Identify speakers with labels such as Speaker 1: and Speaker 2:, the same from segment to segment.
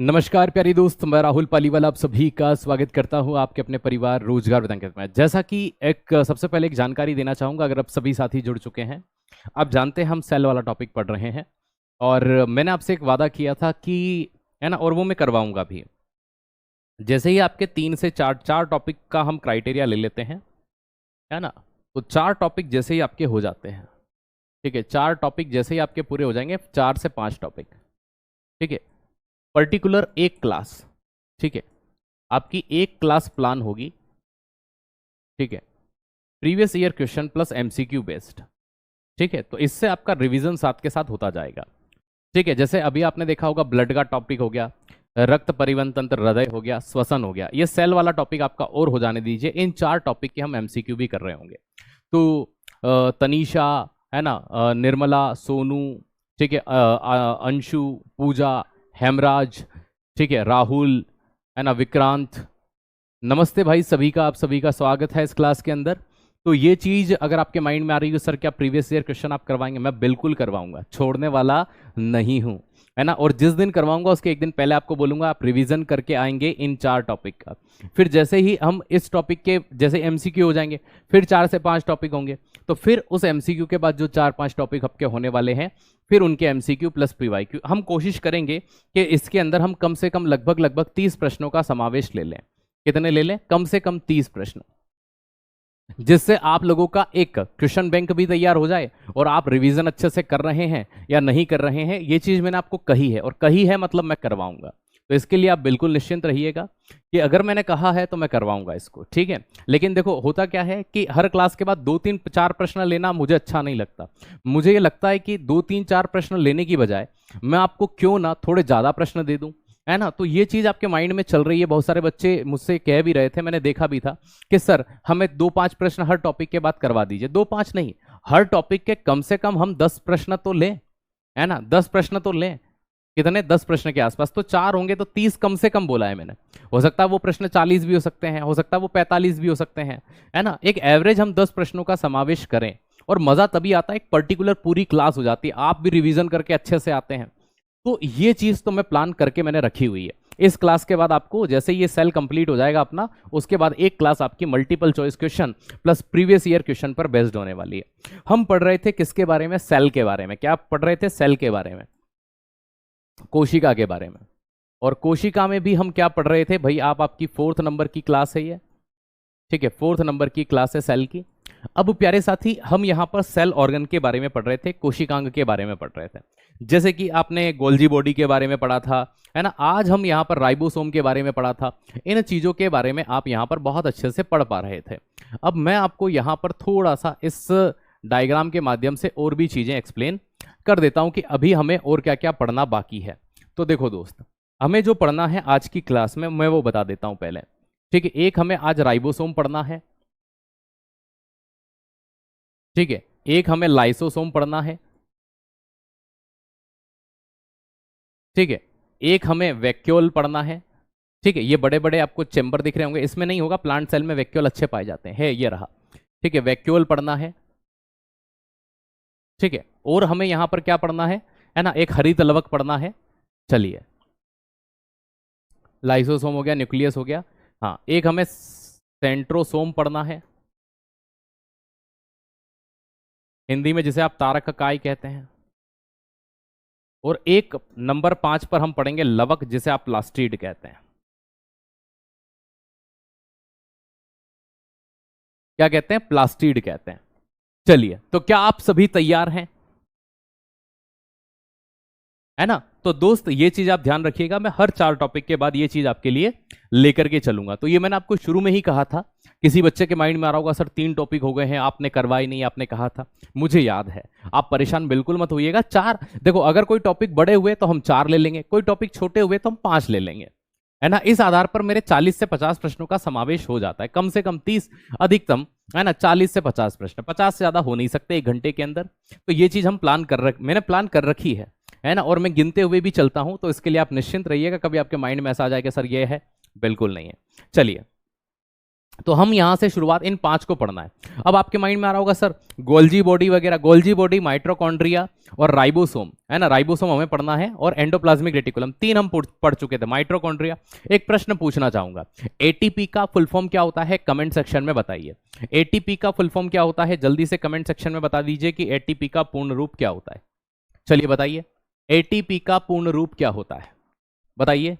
Speaker 1: नमस्कार प्यारे दोस्त, मैं राहुल पालीवाल आप सभी का स्वागत करता हूं आपके अपने परिवार रोजगार वृत्तांकित में। जैसा कि सबसे पहले एक जानकारी देना चाहूंगा, अगर आप सभी साथी जुड़ चुके हैं, आप जानते हैं हम सेल वाला टॉपिक पढ़ रहे हैं और मैंने आपसे एक वादा किया था कि है ना, और वो मैं करवाऊंगा भी। जैसे ही आपके 3 से 4 टॉपिक का हम क्राइटेरिया ले लेते हैं, है ना, तो 4 टॉपिक जैसे ही आपके हो जाते हैं, ठीक है, 4 टॉपिक जैसे ही आपके पूरे हो जाएंगे, 4 से 5 टॉपिक, ठीक है, पर्टिकुलर एक क्लास, ठीक है, आपकी एक क्लास प्लान होगी, ठीक है, previous year question plus MCQ based, ठीक है। तो इससे आपका रिवीजन साथ के साथ होता जाएगा, ठीक है। जैसे अभी आपने देखा होगा ब्लड का टॉपिक हो गया, रक्त परिवहन तंत्र, हृदय हो गया, श्वसन हो गया, ये सेल वाला टॉपिक आपका और हो जाने दीजिए। इन 4 टॉपिक के हम एमसीक्यू भी कर रहे होंगे। तो तनीषा, है ना, निर्मला, सोनू, ठीक है, अंशु, पूजा, हेमराज, ठीक है, राहुल, है ना, विक्रांत, नमस्ते भाई सभी का, आप सभी का स्वागत है इस क्लास के अंदर। तो ये चीज अगर आपके माइंड में आ रही है सर क्या प्रीवियस ईयर क्वेश्चन आप करवाएंगे, मैं बिल्कुल करवाऊंगा, छोड़ने वाला नहीं हूं, है ना। और जिस दिन करवाऊंगा उसके एक दिन पहले आपको बोलूंगा आप रिवीजन करके आएंगे इन 4 टॉपिक का। फिर जैसे ही हम इस टॉपिक के जैसे एमसीक्यू हो जाएंगे, फिर 4 से 5 टॉपिक होंगे, तो फिर उस एमसीक्यू के बाद जो 4-5 टॉपिक आपके होने वाले हैं, फिर उनके एमसीक्यू प्लस पीवाईक्यू हम कोशिश करेंगे कि इसके अंदर हम कम से कम लगभग 30 प्रश्नों का समावेश ले लें। कितने ले लें? कम से कम 30 प्रश्न, जिससे आप लोगों का एक क्वेश्चन बैंक भी तैयार हो जाए और आप रिवीजन अच्छे से कर रहे हैं या नहीं कर रहे हैं, ये चीज मैंने आपको कही है, और कही है मतलब मैं करवाऊंगा। तो इसके लिए आप बिल्कुल निश्चिंत रहिएगा कि अगर मैंने कहा है तो मैं करवाऊंगा इसको, ठीक है। लेकिन देखो होता क्या है कि हर क्लास के बाद 2-3-4 प्रश्न लेना मुझे अच्छा नहीं लगता। मुझे ये लगता है कि 2-3-4 प्रश्न लेने की बजाय मैं आपको क्यों ना थोड़े ज्यादा प्रश्न दे दूं, है ना। तो ये चीज आपके माइंड में चल रही है। बहुत सारे बच्चे मुझसे कह भी रहे थे, मैंने देखा भी था कि सर हमें 2-5 प्रश्न हर टॉपिक के बाद करवा दीजिए। 2-5 नहीं, हर टॉपिक के कम से कम हम 10 प्रश्न तो लें, है ना, 10 प्रश्न तो लें। कितने? 10 प्रश्न के आसपास, तो 4 होंगे तो 30 कम से कम बोला है मैंने। हो सकता है वो प्रश्न 40 भी हो सकते हैं, हो सकता है वो 45 भी हो सकते हैं, है ना। एक एवरेज हम 10 प्रश्नों का समावेश करें, और मजा तभी आता है, एक पर्टिकुलर पूरी क्लास हो जाती है, आप भी रिवीजन करके अच्छे से आते हैं। तो ये चीज तो मैं प्लान करके मैंने रखी हुई है। इस क्लास के बाद आपको जैसे ये सेल कंप्लीट हो जाएगा अपना, उसके बाद एक क्लास आपकी multiple choice question plus previous year question पर बेस्ड होने वाली है। हम पढ़ रहे थे किसके बारे में? सेल के बारे में। क्या पढ़ रहे थे? सेल के बारे में, कोशिका के बारे में। और कोशिका में भी हम क्या पढ़ रहे थे भाई? आपकी 4th नंबर की क्लास है ये, ठीक है, 4th नंबर की क्लास है सेल की। अब प्यारे साथी हम यहाँ पर सेल ऑर्गन के बारे में पढ़ रहे थे, कोशिकांग के बारे में पढ़ रहे थे। जैसे कि आपने गोल्जी बॉडी के बारे में पढ़ा था, है ना। आज हम यहाँ पर राइबोसोम के बारे में पढ़ा था। इन चीजों के बारे में आप यहाँ पर बहुत अच्छे से पढ़ पा रहे थे। अब मैं आपको यहाँ पर थोड़ा सा इस डायग्राम के माध्यम से और भी चीजें एक्सप्लेन कर देता हूं कि अभी हमें और क्या क्या पढ़ना बाकी है। तो देखो दोस्त, हमें जो पढ़ना है आज की क्लास में मैं वो बता देता हूं पहले, ठीक है। एक हमें आज राइबोसोम पढ़ना है, ठीक है। एक हमें लाइसोसोम पढ़ना है, ठीक है। एक हमें वैक्यूल पढ़ना है, ठीक है। ये बड़े बड़े आपको चेंबर दिख रहे होंगे, इसमें नहीं होगा, प्लांट सेल में वैक्यूल अच्छे पाए जाते हैं, ये रहा, ठीक है। वैक्यूल पढ़ना है, ठीक है। और हमें यहां पर क्या पढ़ना है ना, एक हरित लवक पढ़ना है। चलिए, लाइसोसोम हो गया, न्यूक्लियस हो गया। हाँ, एक हमें सेंट्रोसोम पढ़ना है, हिंदी में जिसे आप तारक काई कहते हैं। और एक नंबर 5 पर हम पढ़ेंगे लवक, जिसे आप प्लास्टिड कहते हैं। क्या कहते हैं? प्लास्टिड कहते हैं। चलिए, तो क्या आप सभी तैयार हैं? है ना। तो दोस्त ये चीज आप ध्यान रखिएगा, मैं हर 4 टॉपिक के बाद ये चीज आपके लिए लेकर के चलूंगा। तो ये मैंने आपको शुरू में ही कहा था। किसी बच्चे के माइंड में आ रहा होगा सर 3 टॉपिक हो गए हैं, आपने करवाई नहीं, आपने कहा था। मुझे याद है, आप परेशान बिल्कुल मत होइएगा। 4 देखो, अगर कोई टॉपिक बड़े हुए तो हम 4 ले लेंगे, कोई टॉपिक छोटे हुए तो हम 5 ले लेंगे, है ना। इस आधार पर मेरे 40 से 50 प्रश्नों का समावेश हो जाता है, कम से कम 30, अधिकतम, है ना, 40 से 50 प्रश्न। 50 से ज्यादा हो नहीं सकते 1 घंटे के अंदर। तो ये चीज हम मैंने प्लान कर रखी है ना। और मैं गिनते हुए भी चलता हूं, तो इसके लिए आप निश्चिंत रहिएगा, कभी आपके माइंड में ऐसा आ जाएगा सर ये है, बिल्कुल नहीं है। चलिए, तो हम यहां से शुरुआत इन 5 को पढ़ना है। अब आपके माइंड में आ रहा होगा सर गोल्जी बॉडी वगैरह, गोल्जी बॉडी, माइटोकॉन्ड्रिया और राइबोसोम, है ना, राइबोसोम हमें पढ़ना है, और एंडोप्लाज्मिक रेटिकुलम, 3 हम पढ़ चुके थे, माइटोकॉन्ड्रिया। एक प्रश्न पूछना चाहूंगा, एटीपी का फुल फॉर्म क्या होता है, कमेंट सेक्शन में बताइए। एटीपी का फुल फॉर्म क्या होता है, जल्दी से कमेंट सेक्शन में बता दीजिए कि एटीपी का पूर्ण रूप क्या होता है। चलिए बताइए, एटीपी का पूर्ण रूप क्या होता है, बताइए।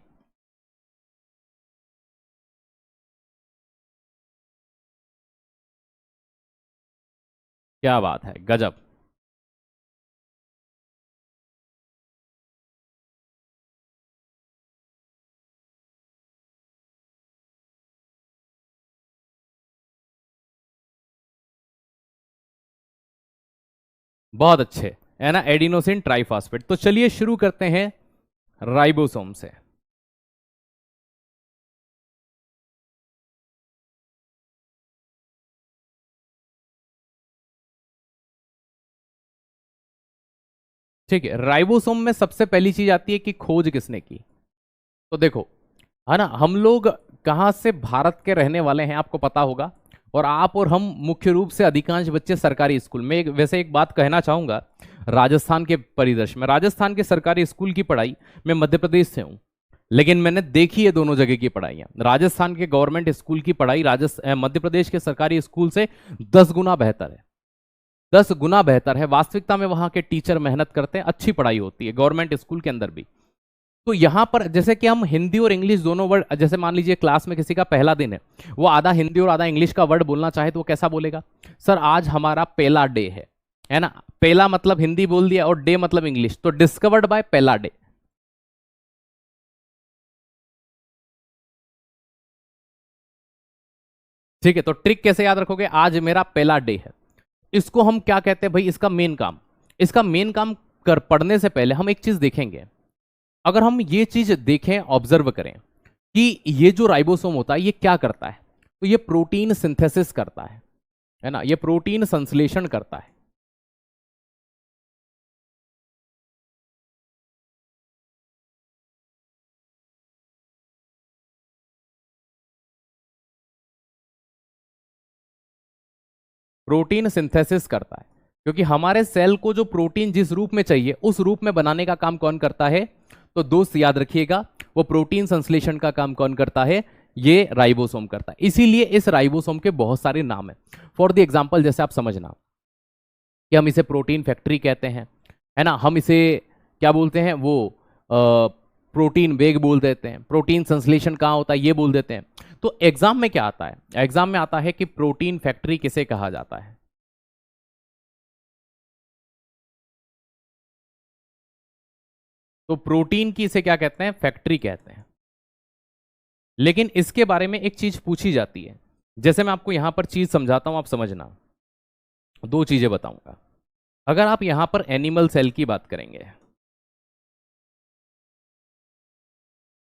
Speaker 1: क्या बात है, गजब। बहुत अच्छे, है ना, एडिनोसिन ट्राइफॉस्फेट। तो चलिए शुरू करते हैं राइबोसोम से। ठीक है, राइबोसोम में सबसे पहली चीज आती है कि खोज किसने की। तो देखो, है ना, हम लोग कहाँ से, भारत के रहने वाले हैं, आपको पता होगा, और आप और हम मुख्य रूप से अधिकांश बच्चे सरकारी स्कूल में। वैसे एक बात कहना चाहूंगा, राजस्थान के परिदृश्य में, राजस्थान के सरकारी स्कूल की पढ़ाई, मैं मध्य प्रदेश से हूँ, लेकिन मैंने देखी है दोनों जगह की पढ़ाइयाँ। राजस्थान के गवर्नमेंट स्कूल की पढ़ाई राजस्थान मध्य प्रदेश के सरकारी स्कूल से 10 गुना बेहतर है, 10 गुना बेहतर है। वास्तविकता में वहां के टीचर मेहनत करते हैं, अच्छी पढ़ाई होती है गवर्नमेंट स्कूल के अंदर भी। तो यहां पर जैसे कि हम हिंदी और इंग्लिश दोनों वर्ड, जैसे मान लीजिए क्लास में किसी का पहला दिन है, वो आधा हिंदी और आधा इंग्लिश का वर्ड बोलना चाहे तो वो कैसा बोलेगा, सर आज हमारा पहला डे है ना, पहला मतलब हिंदी बोल दिया और डे मतलब इंग्लिश, तो डिस्कवर्ड बाय पहला डे। ठीक है, तो ट्रिक कैसे याद रखोगे, आज मेरा पहला डे है। इसको हम क्या कहते हैं भाई, इसका मेन काम, इसका मेन काम कर पढ़ने से पहले हम एक चीज देखेंगे। अगर हम ये चीज देखें, ऑब्जर्व करें कि ये जो राइबोसोम होता है ये क्या करता है, तो ये प्रोटीन सिंथेसिस करता है ना, ये प्रोटीन संश्लेषण करता है। प्रोटीन सिंथेसिस करता है, क्योंकि हमारे सेल को जो प्रोटीन जिस रूप में चाहिए उस रूप में बनाने का काम कौन करता है, तो दोस्त याद रखिएगा, वो प्रोटीन संश्लेषण का काम कौन करता है, ये राइबोसोम करता है। इसीलिए इस राइबोसोम के बहुत सारे नाम हैं। फॉर द एग्जाम्पल, जैसे आप समझना कि हम इसे प्रोटीन फैक्ट्री कहते हैं, है ना, हम इसे क्या बोलते हैं, वो प्रोटीन वेग बोल देते हैं, प्रोटीन संश्लेषण कहाँ होता है ये बोल देते हैं। तो एग्जाम में क्या आता है, एग्जाम में आता है कि प्रोटीन फैक्ट्री किसे कहा जाता है। तो प्रोटीन की इसे क्या कहते हैं, फैक्ट्री कहते हैं। लेकिन इसके बारे में एक चीज पूछी जाती है, जैसे मैं आपको यहां पर चीज समझाता हूं, आप समझना, दो चीजें बताऊंगा। अगर आप यहां पर एनिमल सेल की बात करेंगे,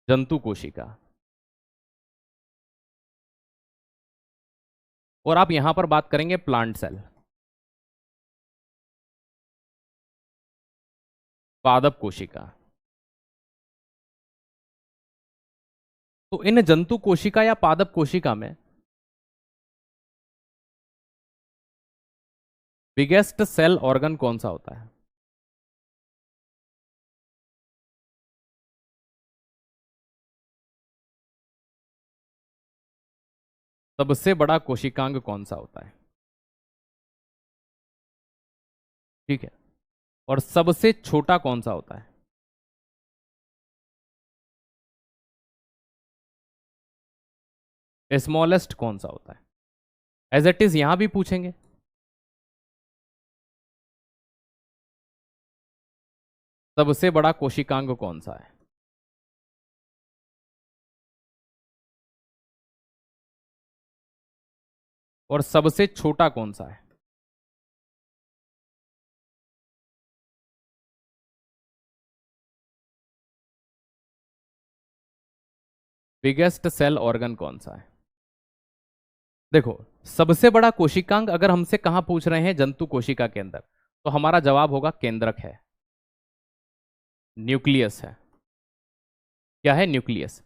Speaker 1: जंतु कोशिका, और आप यहां पर बात करेंगे प्लांट सेल, पादप कोशिका, तो इन जंतु कोशिका या पादप कोशिका में बिगेस्ट सेल ऑर्गन कौन सा होता है, सबसे बड़ा कोशिकांग कौन सा होता है। ठीक है, और सबसे छोटा कौन सा होता है, स्मॉलेस्ट कौन सा होता है। एज इट इज यहां भी पूछेंगे, सबसे बड़ा कोशिकांग कौन सा है, और सबसे छोटा कौन सा है। बिगेस्ट सेल ऑर्गन कौन सा है। देखो, सबसे बड़ा कोशिकांग अगर हमसे कहां पूछ रहे हैं, जंतु कोशिका के अंदर, तो हमारा जवाब होगा केंद्रक है, न्यूक्लियस है। क्या है, न्यूक्लियस।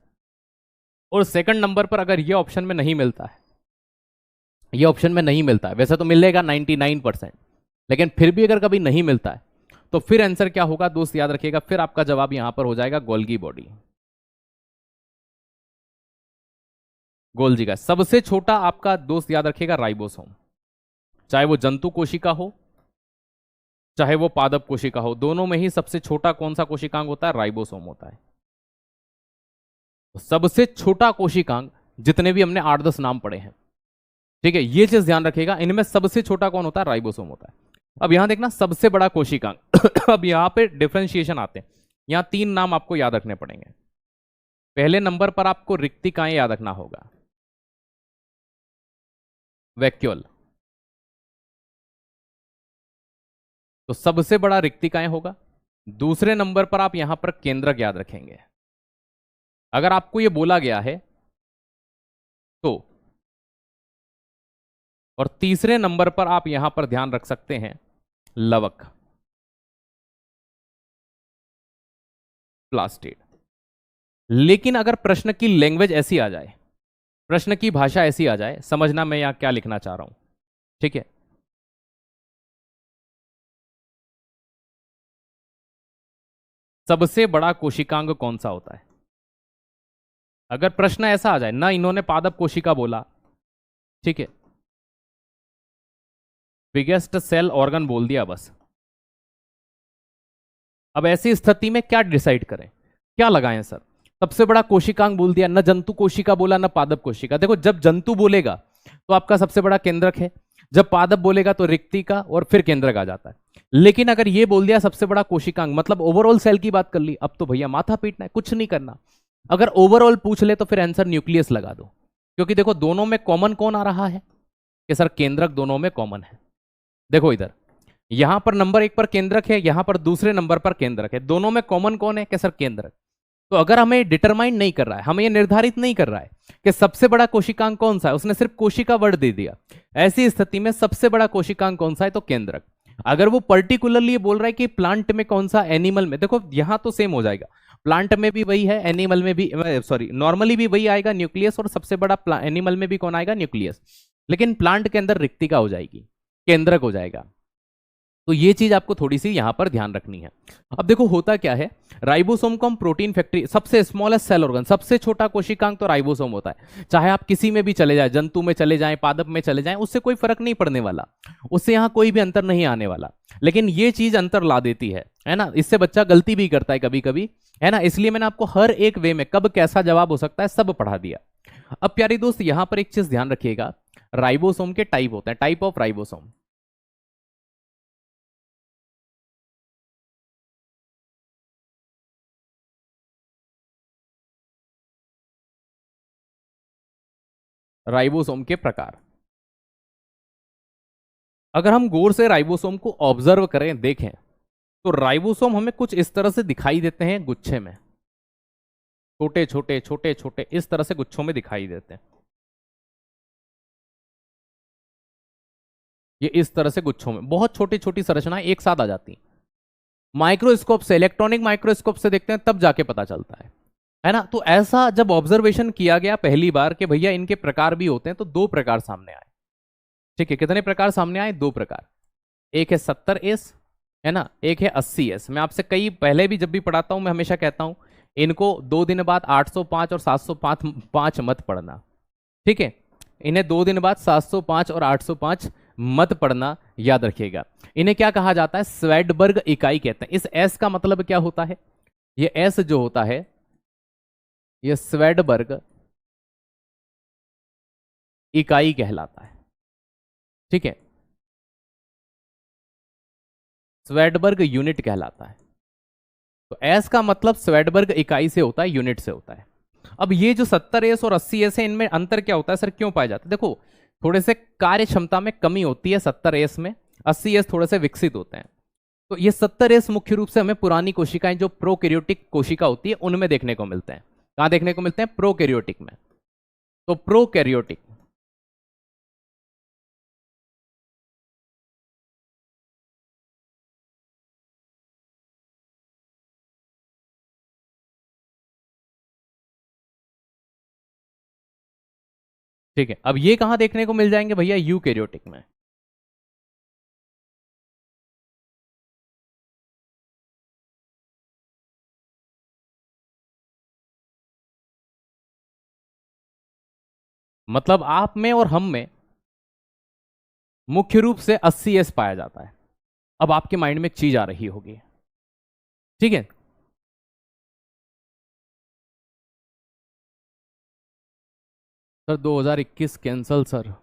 Speaker 1: और सेकंड नंबर पर अगर ये ऑप्शन में नहीं मिलता है, ये ऑप्शन में नहीं मिलता है, वैसे तो मिलेगा 99%, लेकिन फिर भी अगर कभी नहीं मिलता है तो फिर आंसर क्या होगा दोस्त, याद रखिएगा, फिर आपका जवाब यहां पर हो जाएगा गोल्गी बॉडी। गोल्जी का सबसे छोटा आपका दोस्त याद रखिएगा राइबोसोम, चाहे वो जंतु कोशिका हो चाहे वो पादप कोशिका हो, दोनों में ही सबसे छोटा कौन सा कोशिकांग होता है, राइबोसोम होता है। तो सबसे छोटा कोशिकांग, जितने भी हमने 8-10 नाम पढ़े हैं, ठीक है, ये चीज ध्यान रखिएगा, इनमें सबसे छोटा कौन होता है, राइबोसोम होता है। अब यहां देखना सबसे बड़ा कोशिकांग अब यहां पे डिफरेंशिएशन आते हैं, यहां 3 नाम आपको याद रखने पड़ेंगे। पहले नंबर पर आपको रिक्तिकाएं याद रखना होगा, वैक्यूल, तो सबसे बड़ा रिक्तिकाएं होगा। दूसरे नंबर पर आप यहां पर केंद्रक याद रखेंगे। अगर आपको यह बोला गया है तो, और तीसरे नंबर पर आप यहां पर ध्यान रख सकते हैं लवक, प्लास्टिड। लेकिन अगर प्रश्न की लैंग्वेज ऐसी आ जाए, प्रश्न की भाषा ऐसी आ जाए, समझना मैं यहां क्या लिखना चाह रहा हूं, ठीक है, सबसे बड़ा कोशिकांग कौन सा होता है, अगर प्रश्न ऐसा आ जाए ना, इन्होंने पादप कोशिका बोला, ठीक है, बिगेस्ट सेल ऑर्गन बोल दिया बस, अब ऐसी स्थिति में क्या डिसाइड करें, क्या लगाएं सर, सबसे बड़ा कोशिकांग बोल दिया, न जंतु कोशिका बोला न पादप कोशिका। देखो जब जंतु बोलेगा तो आपका सबसे बड़ा केंद्रक है, जब पादप बोलेगा तो रिक्ति का और फिर केंद्रक आ जाता है। लेकिन अगर ये बोल दिया सबसे बड़ा कोशिकांग, मतलब ओवरऑल सेल की बात कर ली, अब तो भैया माथा पीटना है, कुछ नहीं करना। अगर ओवरऑल पूछ ले तो फिर आंसर न्यूक्लियस लगा दो, क्योंकि देखो दोनों में कॉमन कौन आ रहा है, कि सर केंद्रक दोनों में कॉमन है। देखो इधर यहां पर नंबर 1 पर केंद्रक है, यहां पर दूसरे नंबर पर केंद्रक है, दोनों में कॉमन कौन है, कि सर केंद्रक। तो अगर हमें डिटरमाइन नहीं कर रहा है, हमें ये निर्धारित नहीं कर रहा है कि सबसे बड़ा कोशिकांग कौन सा है, उसने सिर्फ कोशिका वर्ड दे दिया, ऐसी स्थिति में सबसे बड़ा कोशिकांग कौन सा है, तो केंद्रक। अगर वो पर्टिकुलरली बोल रहा है कि प्लांट में कौन सा, एनिमल में, देखो यहां तो सेम हो जाएगा, प्लांट में भी वही है, एनिमल में भी, सॉरी नॉर्मली भी वही आएगा, न्यूक्लियस, और सबसे बड़ा एनिमल में भी कौन आएगा, न्यूक्लियस। लेकिन प्लांट के अंदर रिक्तिका हो जाएगी, केंद्रक हो जाएगा। तो ये चीज आपको थोड़ी सी यहां पर ध्यान रखनी है। अब देखो होता क्या है, राइबोसोम को हम प्रोटीन फैक्ट्री, सबसे स्मॉलेस्ट सेल ऑर्गन, सबसे छोटा कोशिकांग तो राइबोसोम होता है। चाहे आप किसी में भी चले जाए, जंतु में चले जाएं, पादप में चले जाएं, उससे कोई फर्क नहीं पड़ने वाला, उससे यहां कोई भी अंतर नहीं आने वाला। लेकिन ये चीज अंतर ला देती है ना, इससे बच्चा गलती भी करता है कभी कभी, है ना, इसलिए मैंने आपको हर एक वे में कब कैसा जवाब हो सकता है सब पढ़ा दिया। अब प्यारी दोस्त यहां पर एक चीज ध्यान रखिएगा, राइबोसोम के टाइप होते हैं, टाइप ऑफ राइबोसोम। राइबोसोम के प्रकार, अगर हम गौर से राइबोसोम को ऑब्जर्व करें, देखें, तो राइबोसोम हमें कुछ इस तरह से दिखाई देते हैं गुच्छे में, छोटे छोटे छोटे छोटे इस तरह से गुच्छों में दिखाई देते हैं, ये इस तरह से गुच्छों में बहुत छोटी छोटी संरचनाएं एक साथ आ जाती हैं। माइक्रोस्कोप से, इलेक्ट्रॉनिक माइक्रोस्कोप से देखते हैं तब जाके पता चलता है ना। तो ऐसा जब ऑब्जर्वेशन किया गया पहली बार कि भैया इनके प्रकार भी होते हैं, तो 2 प्रकार सामने आए, ठीक है, कितने प्रकार सामने आए, 2 प्रकार। एक है 70S, है ना, एक है 80S। मैं आपसे कई पहले भी जब भी पढ़ाता हूं मैं हमेशा कहता हूं इनको 2 दिन बाद 805 और 705 मत पढ़ना, ठीक है, इन्हें 2 दिन बाद 705 और 805 मत पढ़ना, याद रखिएगा। इन्हें क्या कहा जाता है, स्वेडबर्ग इकाई कहते हैं। इस एस का मतलब क्या होता है, ये एस जो होता है ये स्वेडबर्ग इकाई कहलाता है, ठीक है, स्वेडबर्ग यूनिट कहलाता है। तो एस का मतलब स्वेडबर्ग इकाई से होता है, यूनिट से होता है। अब ये जो 70S और 80S है, इनमें अंतर क्या होता है सर, क्यों पाया जाता है, देखो थोड़े से कार्य क्षमता में कमी होती है 70S में, 80S थोड़े से विकसित होते हैं। तो ये 70S मुख्य रूप से हमें पुरानी कोशिकाएं जो प्रोकैरियोटिक कोशिका होती है उनमें देखने को मिलते हैं। कहां देखने को मिलते हैं, प्रोकैरियोटिक में। तो प्रोकैरियोटिक, ठीक है, अब ये कहां देखने को मिल जाएंगे भैया? यूकैरियोटिक में। मतलब आप में और हम में मुख्य रूप से 80s पाया जाता है। अब आपके माइंड में एक चीज आ रही होगी, ठीक है। Sir 2021 cancel sir,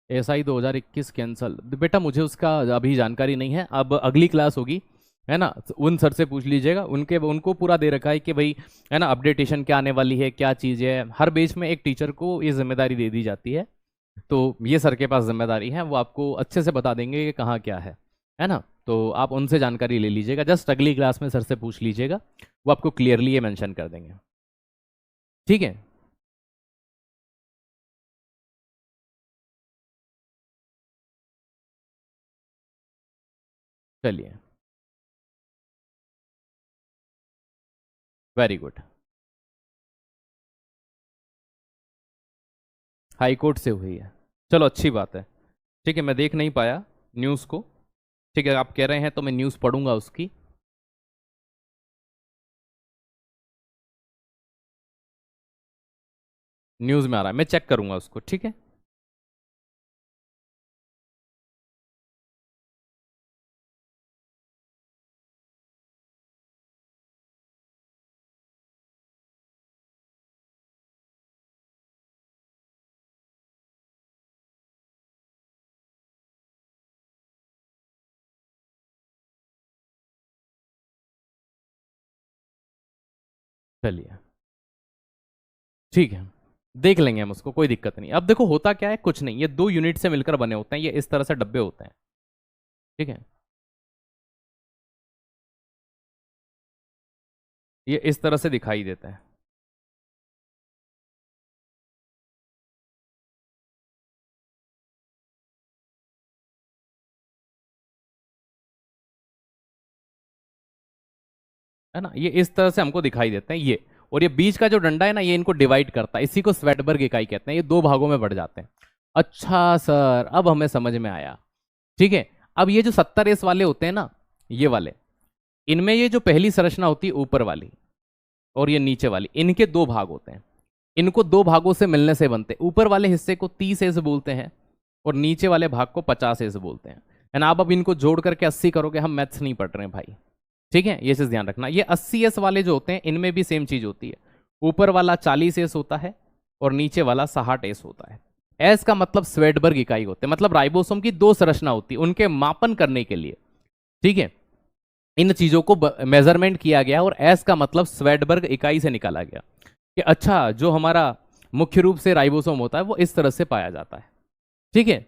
Speaker 1: SI 2021 cancel. बेटा मुझे उसका अभी जानकारी नहीं है, अब अगली क्लास होगी, है ना, उन सर से पूछ लीजिएगा, उनके उनको पूरा दे रखा है कि भाई, है ना, अपडेटेशन क्या आने वाली है, क्या चीज़ है। हर बेच में एक टीचर को ये जिम्मेदारी दे दी जाती है, तो ये सर के पास जिम्मेदारी है, वो आपको अच्छे से बता देंगे कि कहाँ क्या है ना। तो आप उनसे जानकारी ले लीजिएगा, जस्ट अगली क्लास में सर से पूछ लीजिएगा, वो आपको क्लियरली ये मेंशन कर देंगे, ठीक है। चलिए, वेरी गुड। हाई कोर्ट से हुई है, चलो अच्छी बात है। ठीक है, मैं देख नहीं पाया न्यूज़ को, ठीक है, आप कह रहे हैं तो मैं न्यूज़ पढ़ूंगा उसकी। न्यूज़ में आ रहा है, मैं चेक करूंगा उसको, ठीक है। चलिए, ठीक है, देख लेंगे हम उसको, कोई दिक्कत नहीं। अब देखो होता क्या है, कुछ नहीं, ये दो यूनिट से मिलकर बने होते हैं, ये इस तरह से डब्बे होते हैं, ठीक है। ये इस तरह से दिखाई देते हैं, है ना, ये इस तरह से हमको दिखाई देते हैं ये। और ये बीच का जो डंडा है ना, ये इनको डिवाइड करता है, इसी को स्वेटबर्ग इकाई कहते हैं, ये दो भागों में बढ़ जाते हैं। अच्छा सर, अब हमें समझ में आया, ठीक है। अब ये जो 70s वाले होते हैं ना, ये वाले, इनमें ये जो पहली संरचना होती है ऊपर वाली और ये नीचे वाली, इनके दो भाग होते हैं। इनको दो भागों से मिलने से बनते हैं। ऊपर वाले हिस्से को 30 बोलते हैं और नीचे वाले भाग को 50 बोलते हैं। एंड आप अब इनको जोड़ करके 80 करोगे, हम मैथ्स नहीं पढ़ रहे हैं भाई, ठीक है, ये चीज ध्यान रखना। ये 80s वाले जो होते हैं, इनमें भी सेम चीज होती है, ऊपर वाला 40s होता है और नीचे वाला 60s होता है। एस का मतलब स्वेडबर्ग इकाई होते हैं, मतलब राइबोसोम की दो संरचना होती है, उनके मापन करने के लिए, ठीक है, इन चीजों को मेजरमेंट किया गया और एस का मतलब स्वेडबर्ग इकाई से निकाला गया कि अच्छा, जो हमारा मुख्य रूप से राइबोसोम होता है वो इस तरह से पाया जाता है, ठीक है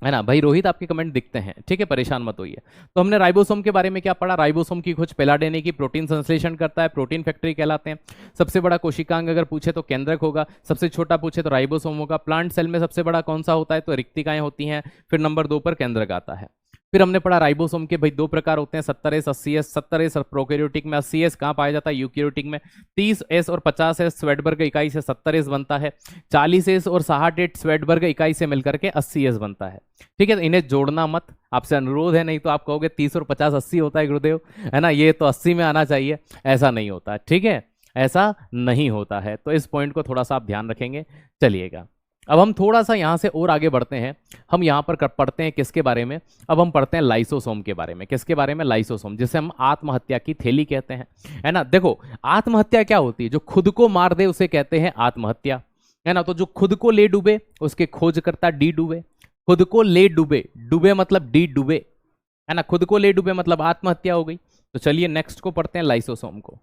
Speaker 1: ना भाई। रोहित आपके कमेंट दिखते हैं, ठीक है, परेशान मत होइए। तो हमने राइबोसोम के बारे में क्या पढ़ा? राइबोसोम की खोज पेलाडेने की, प्रोटीन संश्लेषण करता है, प्रोटीन फैक्ट्री कहलाते हैं। सबसे बड़ा कोशिकांग अगर पूछे तो केंद्रक होगा, सबसे छोटा पूछे तो राइबोसोम होगा। प्लांट सेल में सबसे बड़ा कौन सा होता है? तो रिक्तिकाएं होती हैं। फिर नंबर 2 पर केंद्रक आता है। फिर हमने पढ़ा राइबोसोम के भाई दो प्रकार होते हैं, 70s 80s। 70s प्रोकैरियोटिक में, 80s कहाँ पाया जाता है? यूकैरियोटिक में। 30s और 50s स्वेडबर्ग इकाई से 70s बनता है। 40s और 60s स्वेडबर्ग इकाई से मिलकर के 80s बनता है, ठीक है। तो इन्हें जोड़ना मत, आपसे अनुरोध है, नहीं तो आप कहोगे 30 और 50 80 होता है गुरुदेव, है ना, ये तो 80 में आना चाहिए। ऐसा नहीं होता, ठीक है, ऐसा नहीं होता है। तो इस पॉइंट को थोड़ा सा आप ध्यान रखेंगे, चलिएगा। अब हम थोड़ा सा यहाँ से और आगे बढ़ते हैं। हम यहाँ पर पढ़ते हैं किसके बारे में? अब हम पढ़ते हैं लाइसोसोम के बारे में। किसके बारे में? लाइसोसोम, जिसे हम आत्महत्या की थैली कहते हैं, है ना। देखो, आत्महत्या क्या होती है? जो खुद को मार दे उसे कहते हैं आत्महत्या, है ना। तो जो खुद को ले डूबे उसके खोजकर्ता डी डूबे। खुद को ले डूबे, डूबे मतलब डी डूबे, है ना, खुद को ले डूबे मतलब आत्महत्या हो गई। तो चलिए नेक्स्ट को पढ़ते हैं, लाइसोसोम को।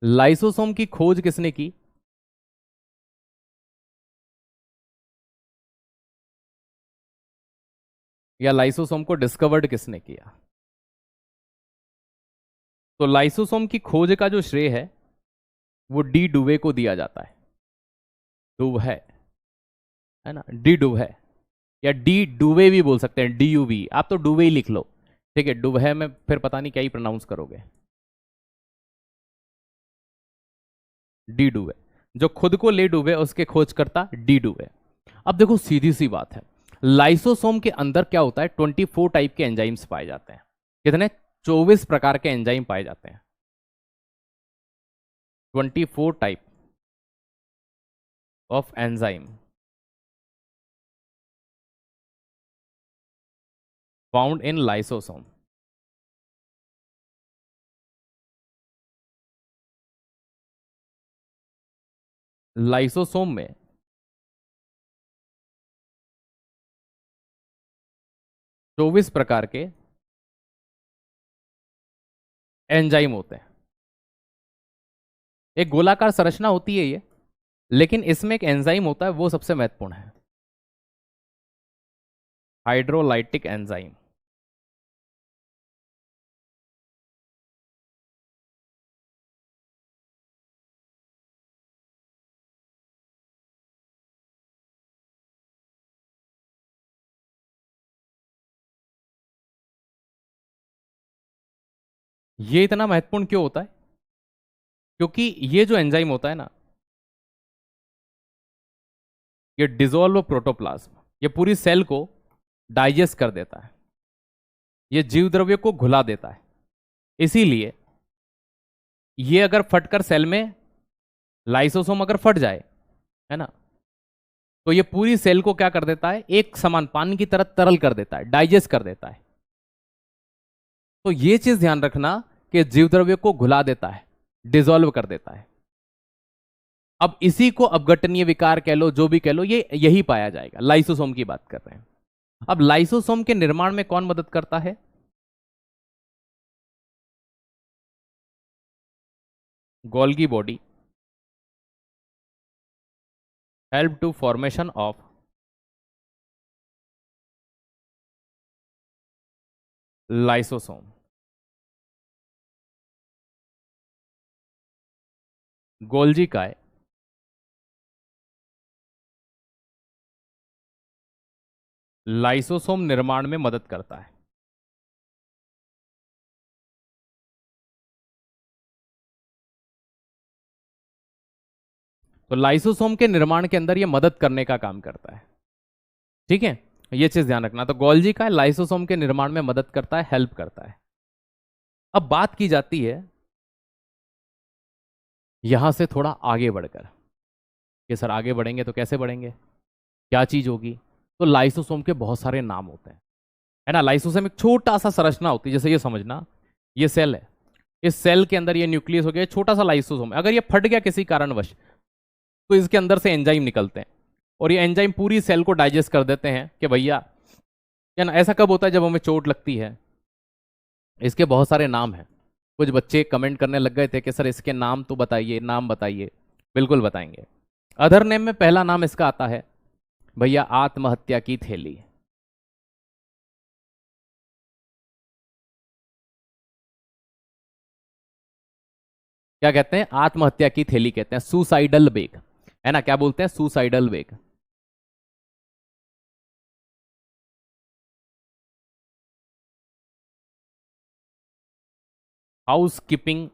Speaker 1: लाइसोसोम की खोज किसने की? या लाइसोसोम को डिस्कवर्ड किसने किया? तो लाइसोसोम की खोज का जो श्रेय है वो डी डुवे को दिया जाता है। डूव है ना, डी डूव है, या डी डूवे भी बोल सकते हैं, डी यू वी, आप तो डूवे ही लिख लो, ठीक है। डूव है में फिर पता नहीं क्या ही प्रोनाउंस करोगे, डी डूवे, जो खुद को ले डूबे उसके खोज करता डी डूवे। अब देखो सीधी सी बात है, लाइसोसोम के अंदर क्या होता है, 24 टाइप के एंजाइम्स पाए जाते हैं। कितने? 24 प्रकार के एंजाइम पाए जाते हैं, 24 type of enzyme found in lysosome. Lysosome में 24 प्रकार के एंजाइम होते हैं। एक गोलाकार संरचना होती है ये, लेकिन इसमें एक एंजाइम होता है, वो सबसे महत्वपूर्ण है, हाइड्रोलाइटिक एंजाइम। ये इतना महत्वपूर्ण क्यों होता है? क्योंकि ये जो एंजाइम होता है ना, ये डिसॉल्व प्रोटोप्लाज्म, ये पूरी सेल को डाइजेस्ट कर देता है, ये जीव द्रव्य को घुला देता है। इसीलिए ये अगर फटकर सेल में, लाइसोसोम अगर फट जाए, है ना, तो ये पूरी सेल को क्या कर देता है, एक समान पानी की तरह तरल कर देता है, डाइजेस्ट कर देता है। तो ये चीज ध्यान रखना कि जीव द्रव्य को घुला देता है, डिसॉल्व कर देता है। अब इसी को अपघटनीय विकार कह लो, जो भी कह लो, ये यही पाया जाएगा। लाइसोसोम की बात कर रहे हैं। अब लाइसोसोम के निर्माण में कौन मदद करता है? Golgi body help to formation of lysosome. Golgi काय लाइसोसोम निर्माण में मदद करता है। तो लाइसोसोम के निर्माण के अंदर ये मदद करने का काम करता है, ठीक है, ये चीज ध्यान रखना। तो गोल्जी काय लाइसोसोम के निर्माण में मदद करता है, हेल्प करता है। अब बात की जाती है यहां से थोड़ा आगे बढ़कर कि सर आगे बढ़ेंगे तो कैसे बढ़ेंगे, क्या चीज होगी? तो लाइसोसोम के बहुत सारे नाम होते हैं, है ना। लाइसोसोम एक छोटा सा संरचना होती है, जैसे ये समझना, ये सेल है, इस सेल के अंदर ये न्यूक्लियस हो गया, छोटा सा लाइसोसोम है। अगर ये फट गया किसी कारणवश, तो इसके अंदर से एंजाइम निकलते हैं, और ये एंजाइम पूरी सेल को डाइजेस्ट कर देते हैं कि भैया, या ना, ऐसा कब होता है? जब हमें चोट लगती है। इसके बहुत सारे नाम हैं। कुछ बच्चे कमेंट करने लग गए थे कि सर इसके नाम तो बताइए, नाम बताइए। बिल्कुल बताएंगे। अदर नेम में पहला नाम इसका आता है भैया आत्महत्या की थैली। क्या कहते हैं? आत्महत्या की थैली कहते हैं, सुसाइडल बैग, है ना। क्या बोलते हैं? Suicidal bag. House keeping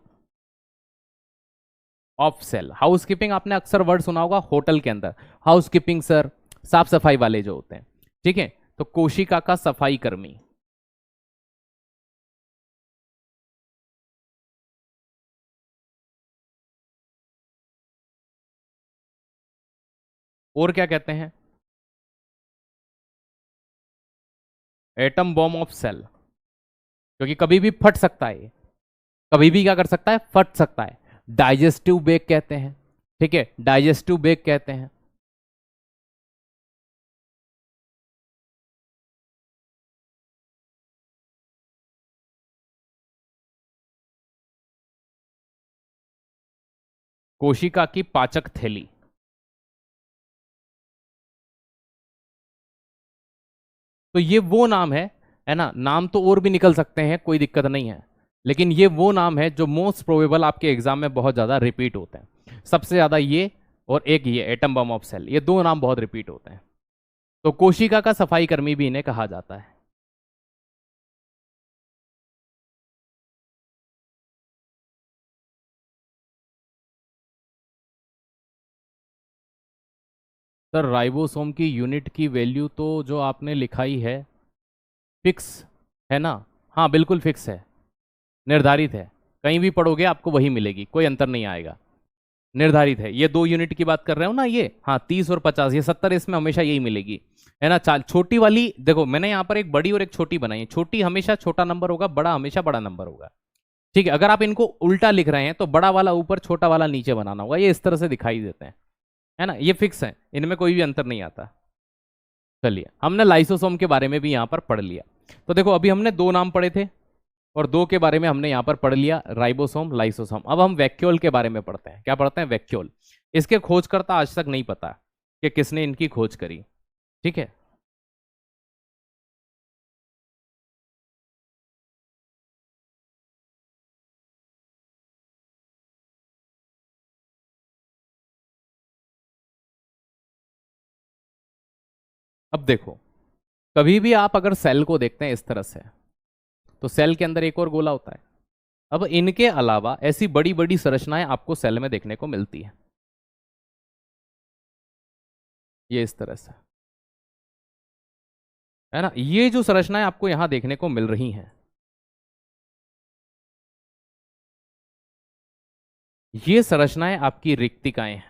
Speaker 1: of cell. House keeping आपने अक्सर वर्ड सुना होगा होटल के अंदर, हाउस कीपिंग सर, साफ सफाई वाले जो होते हैं, ठीक है। तो कोशिका का सफाई कर्मी। और क्या कहते हैं? एटम बॉम्ब ऑफ सेल, क्योंकि कभी भी फट सकता है, कभी भी क्या कर सकता है? फट सकता है। डाइजेस्टिव बैग कहते हैं, ठीक है, डाइजेस्टिव बैग कहते हैं। कोशिका की पाचक थैली। तो ये वो नाम है ना। नाम तो और भी निकल सकते हैं, कोई दिक्कत नहीं है, लेकिन ये वो नाम है जो मोस्ट प्रोबेबल आपके एग्जाम में बहुत ज्यादा रिपीट होते हैं। सबसे ज्यादा ये और एक ये एटम बम ऑफ सेल, ये दो नाम बहुत रिपीट होते हैं। तो कोशिका का सफाई कर्मी भी इन्हें कहा जाता है। सर राइबोसोम की यूनिट की वैल्यू तो जो आपने लिखाई है फिक्स है ना? हाँ बिल्कुल फिक्स है, निर्धारित है। कहीं भी पढ़ोगे आपको वही मिलेगी, कोई अंतर नहीं आएगा, निर्धारित है। ये 2 यूनिट की बात कर रहे हो ना, ये हाँ 30 और 50, ये 70, इसमें हमेशा यही मिलेगी, है ना? चाल छोटी वाली देखो, मैंने यहाँ पर एक बड़ी और एक छोटी बनाई है। छोटी हमेशा छोटा नंबर होगा, बड़ा हमेशा बड़ा नंबर होगा। ठीक है, अगर आप इनको उल्टा लिख रहे हैं तो बड़ा वाला ऊपर छोटा वाला नीचे बनाना होगा, ये इस तरह से दिखाई देते हैं, है ना? ये फिक्स है, इनमें कोई भी अंतर नहीं आता। चलिए, हमने लाइसोसोम के बारे में भी यहाँ पर पढ़ लिया। तो देखो अभी हमने दो नाम पढ़े थे और दो के बारे में हमने यहाँ पर पढ़ लिया, राइबोसोम लाइसोसोम। अब हम वैक्यूल के बारे में पढ़ते हैं। क्या पढ़ते हैं? वैक्यूल। इसके खोजकर्ता आज तक नहीं पता कि किसने इनकी खोज करी। ठीक है, अब देखो, कभी भी आप अगर सेल को देखते हैं इस तरह से, तो सेल के अंदर एक और गोला होता है। अब इनके अलावा ऐसी बड़ी बड़ी संरचनाएं आपको सेल में देखने को मिलती है, ये इस तरह से, है ना? ये जो संरचनाएं आपको यहां देखने को मिल रही हैं, ये संरचनाएं आपकी रिक्तिकाएं हैं।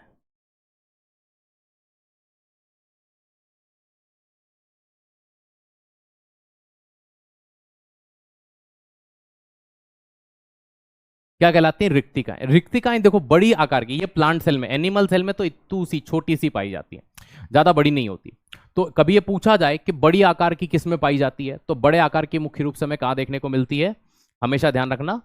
Speaker 1: क्या कहलाती हैं? रिक्तिकाएं। रिक्तिकाएं देखो बड़ी आकार की, ये प्लांट सेल में, एनिमल सेल में तो इतू सी छोटी सी पाई जाती है, ज्यादा बड़ी नहीं होती। तो कभी ये पूछा जाए कि बड़ी आकार की किस में पाई जाती है, तो बड़े आकार की मुख्य रूप से हमें कहाँ देखने को मिलती है? हमेशा ध्यान रखना,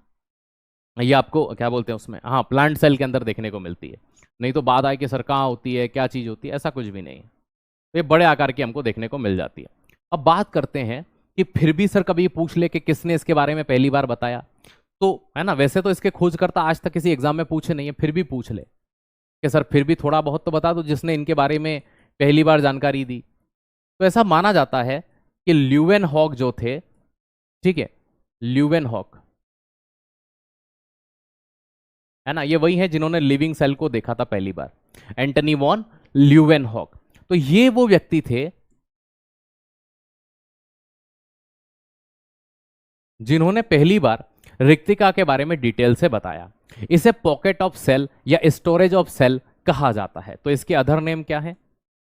Speaker 1: ये आपको क्या बोलते हैं उसमें, हाँ प्लांट सेल के अंदर देखने को मिलती है। नहीं तो बात आए कि सर कहाँ होती है, क्या चीज होती है, ऐसा कुछ भी नहीं। तो ये बड़े आकार की हमको देखने को मिल जाती है। अब बात करते हैं कि फिर भी सर कभी पूछ ले कि किसने इसके बारे में पहली बार बताया, तो है ना, वैसे तो इसके खोजकर्ता आज तक किसी एग्जाम में पूछे नहीं है, फिर भी पूछ ले कि सर फिर भी थोड़ा बहुत तो बता दो जिसने इनके बारे में पहली बार जानकारी दी। तो ऐसा माना जाता है कि ल्यूवेन हॉक जो थे, ठीक है, ल्यूवेन हॉक, है ना, ये वही है जिन्होंने लिविंग सेल को देखा था पहली बार, एंटनी वॉन ल्यूवेन हॉक। तो ये वो व्यक्ति थे जिन्होंने पहली बार रिक्तिका के बारे में डिटेल से बताया। इसे पॉकेट ऑफ सेल या स्टोरेज ऑफ सेल कहा जाता है। तो इसके अदर नेम क्या है?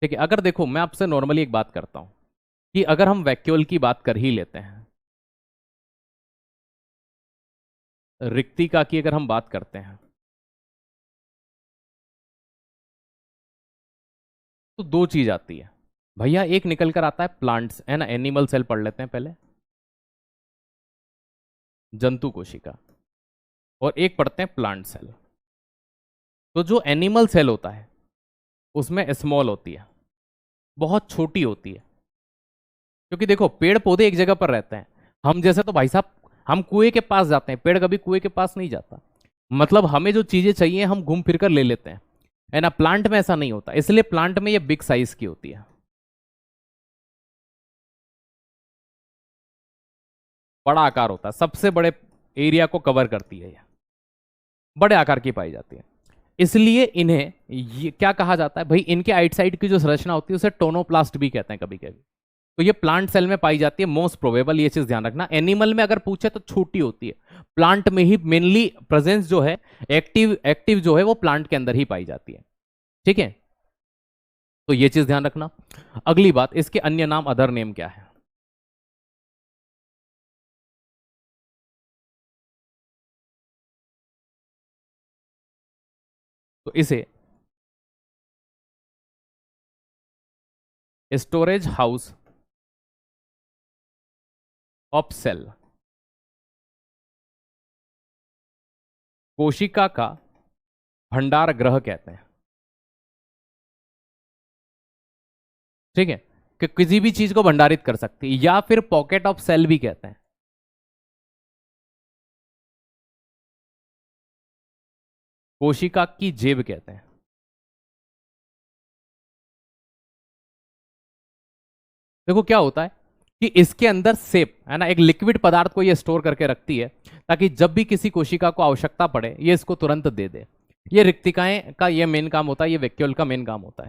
Speaker 1: ठीक है, अगर देखो मैं आपसे नॉर्मली एक बात करता हूं कि अगर हम वैक्यूल की बात कर ही लेते हैं, रिक्तिका की अगर हम बात करते हैं, तो दो चीज आती है भैया। एक निकल कर आता है प्लांट्स, है ना, एनिमल सेल पढ़ लेते हैं पहले, जंतु कोशिका, और एक पढ़ते हैं प्लांट सेल। तो जो एनिमल सेल होता है उसमें स्मॉल होती है, बहुत छोटी होती है, क्योंकि देखो पेड़ पौधे एक जगह पर रहते हैं। हम जैसे तो भाई साहब, हम कुएं के पास जाते हैं, पेड़ कभी कुएं के पास नहीं जाता। मतलब हमें जो चीजें चाहिए हम घूम फिर कर ले लेते हैं, है ना? प्लांट में ऐसा नहीं होता, इसलिए प्लांट में ये बिग साइज की होती है, बड़ा आकार होता है, सबसे बड़े एरिया को कवर करती है, ये बड़े आकार की पाई जाती है। इसलिए इन्हें ये क्या कहा जाता है भाई, इनके आइटसाइड की जो संरचना होती है उसे टोनोप्लास्ट भी कहते हैं कभी कभी। तो ये प्लांट सेल में पाई जाती है मोस्ट प्रोबेबल, ये चीज ध्यान रखना। एनिमल में अगर पूछे तो छोटी होती है, प्लांट में ही मेनली प्रेजेंस जो है, एक्टिव एक्टिव जो है वो प्लांट के अंदर ही पाई जाती है। ठीक है, तो ये चीज ध्यान रखना। अगली बात, इसके अन्य नाम, अदर नेम क्या है? तो इसे स्टोरेज हाउस ऑफ सेल, कोशिका का भंडार गृह कहते हैं। ठीक है, कि किसी भी चीज को भंडारित कर सकती है, या फिर पॉकेट ऑफ सेल भी कहते हैं, कोशिका की जेब कहते हैं। देखो क्या होता है कि इसके अंदर सेप है ना, एक लिक्विड पदार्थ को ये स्टोर करके रखती है ताकि जब भी किसी कोशिका को आवश्यकता पड़े ये इसको तुरंत दे दे। ये रिक्तिकाएं का ये मेन काम होता है, ये वैक्यूल का मेन काम होता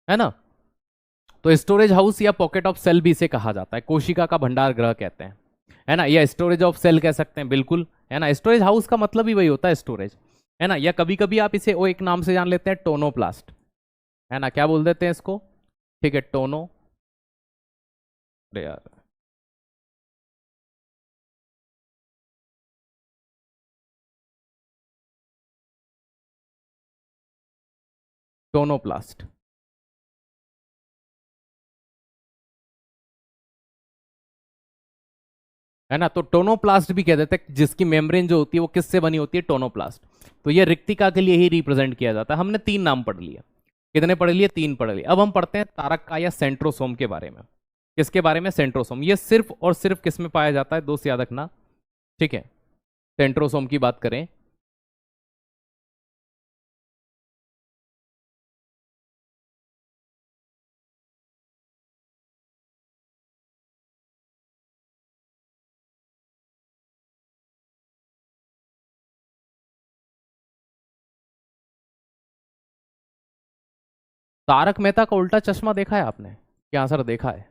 Speaker 1: है ना। तो स्टोरेज हाउस या पॉकेट ऑफ सेल भी इसे कहा जाता है, कोशिका का भंडार गृह कहते हैं, है ना, या स्टोरेज ऑफ सेल कह सकते हैं, बिल्कुल, है ना। स्टोरेज हाउस का मतलब ही वही होता है, स्टोरेज, है ना। या कभी कभी आप इसे वो एक नाम से जान लेते हैं, टोनोप्लास्ट, है ना, क्या बोल देते हैं इसको, ठीक है, टोनो, अरे यार, टोनोप्लास्ट, है ना। तो टोनोप्लास्ट भी कह देते हैं, जिसकी मेम्ब्रेन जो होती है वो किससे बनी होती है, टोनोप्लास्ट। तो ये रिक्तिका के लिए ही रिप्रेजेंट किया जाता है। हमने 3 नाम पढ़ लिए, कितने पढ़ लिए, 3 पढ़ लिए। अब हम पढ़ते हैं तारक का या सेंट्रोसोम के बारे में। किसके बारे में, सेंट्रोसोम। ये सिर्फ और सिर्फ किस में पाया जाता है, दोस्त याद रखना, ठीक है, सेंट्रोसोम की बात करें। तारक मेहता का उल्टा चश्मा देखा है आपने, क्या सर देखा है?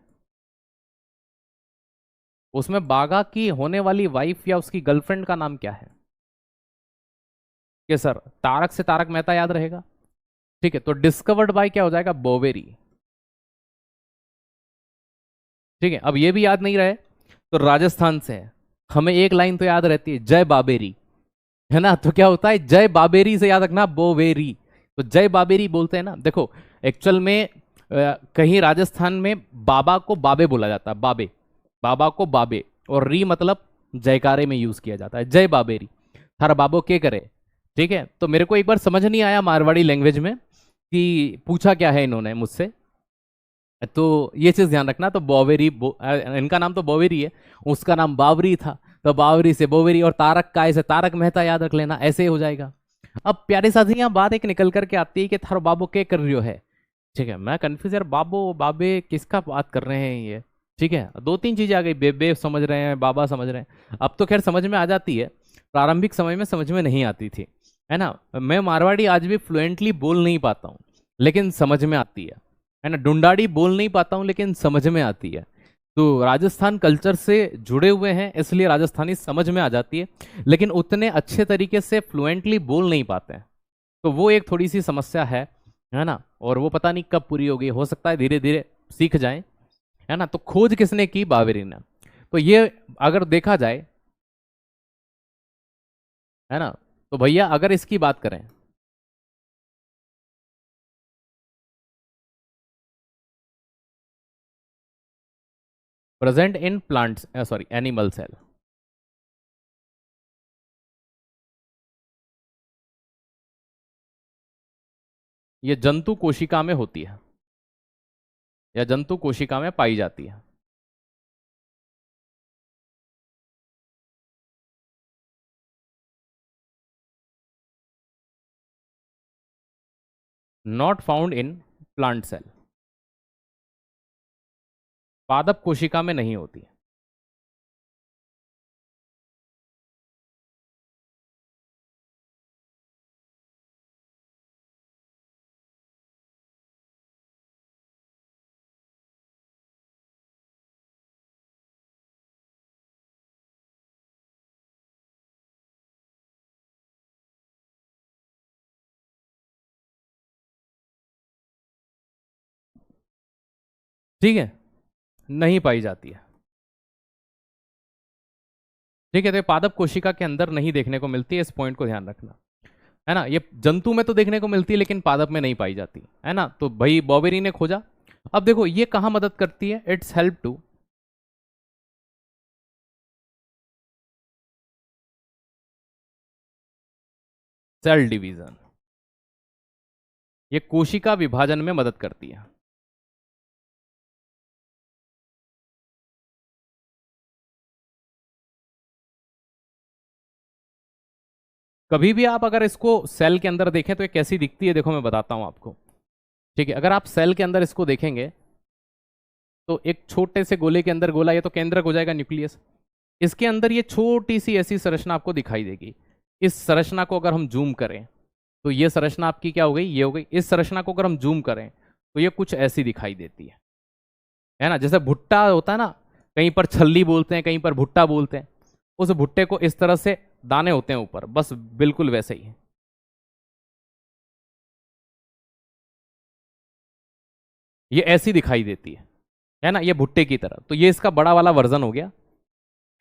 Speaker 1: उसमें बागा की होने वाली वाइफ या उसकी गर्लफ्रेंड का नाम क्या है? कि सर तारक से तारक मेहता याद रहेगा, ठीक है। तो डिस्कवर्ड बाय क्या हो जाएगा, बोवेरी, ठीक है। अब ये भी याद नहीं रहे तो राजस्थान से है, हमें एक लाइन तो याद रहती है, जय बाबेरी, है ना। तो क्या होता है, जय बाबेरी से याद रखना, बोवेरी। तो जय बाबेरी बोलते हैं ना। देखो एक्चुअल में कहीं राजस्थान में बाबा को बाबे बोला जाता है, बाबे, बाबा को बाबे, और री मतलब जयकारे में यूज किया जाता है, जय बाबेरी, हर बाबो के करे, ठीक है। तो मेरे को एक बार समझ नहीं आया मारवाड़ी लैंग्वेज में कि पूछा क्या है इन्होंने मुझसे, तो ये चीज ध्यान रखना। तो इनका नाम तो बोवेरी है, उसका नाम बावरी था, तो बावरी से बोवेरी, और तारक का ऐसे तारक मेहता याद रख लेना, ऐसे ही हो जाएगा। अब प्यारे साथी यहाँ बात एक निकल करके आती है कि थारो बाबू के कर रही है, ठीक है। मैं कंफ्यूज यार, बाबू बाबे किसका बात कर रहे हैं ये, ठीक है। 2-3 चीजें आ गई, बेबे समझ रहे हैं, बाबा समझ रहे हैं, अब तो खैर समझ में आ जाती है, प्रारंभिक समय में समझ में नहीं आती थी, है ना। मैं मारवाड़ी आज भी फ्लुएंटली बोल नहीं पाता हूँ, लेकिन समझ में आती है ना। डुंडाड़ी बोल नहीं पाता हूँ लेकिन समझ में आती है। तो राजस्थान कल्चर से जुड़े हुए हैं इसलिए राजस्थानी समझ में आ जाती है, लेकिन उतने अच्छे तरीके से फ्लुएंटली बोल नहीं पाते हैं, तो वो एक थोड़ी सी समस्या है ना। और वो पता नहीं कब पूरी होगी, हो सकता है धीरे धीरे सीख जाए, है ना। तो खोज किसने की, बावेरी ने। तो ये अगर देखा जाए, है ना, तो भैया अगर इसकी बात करें, present in plants, sorry animal cell, ये जंतु कोशिका में होती है या जंतु कोशिका में पाई जाती है। Not found in plant cell, पादप कोशिका में नहीं होती है। ठीक है, नहीं पाई जाती है, ठीक है। तो ये पादप कोशिका के अंदर नहीं देखने को मिलती है, इस पॉइंट को ध्यान रखना, है ना। ये जंतु में तो देखने को मिलती है लेकिन पादप में नहीं पाई जाती, है ना। तो भाई बॉबेरी ने खोजा, अब देखो ये कहां मदद करती है, it's help to cell division, ये कोशिका विभाजन में मदद करती है। कभी भी आप अगर इसको सेल के अंदर देखें तो ये कैसी दिखती है, देखो मैं बताता हूं आपको। ठीक है, अगर आप सेल के अंदर इसको देखेंगे तो एक छोटे से गोले के अंदर गोला, ये तो केंद्रक हो जाएगा न्यूक्लियस, इसके अंदर ये छोटी सी ऐसी संरचना आपको दिखाई देगी। इस संरचना को अगर हम जूम करें तो ये संरचना आपकी क्या हो गई, ये हो गई। इस संरचना को अगर हम जूम करें तो ये कुछ ऐसी दिखाई देती है ना। जैसे भुट्टा होता है ना, कहीं पर छल्ली बोलते हैं, कहीं पर भुट्टा बोलते हैं, उस भुट्टे को इस तरह से दाने होते हैं ऊपर, बस बिल्कुल वैसे ही है। ये ऐसी दिखाई देती है ना, ये भुट्टे की तरह। तो ये इसका बड़ा वाला वर्जन हो गया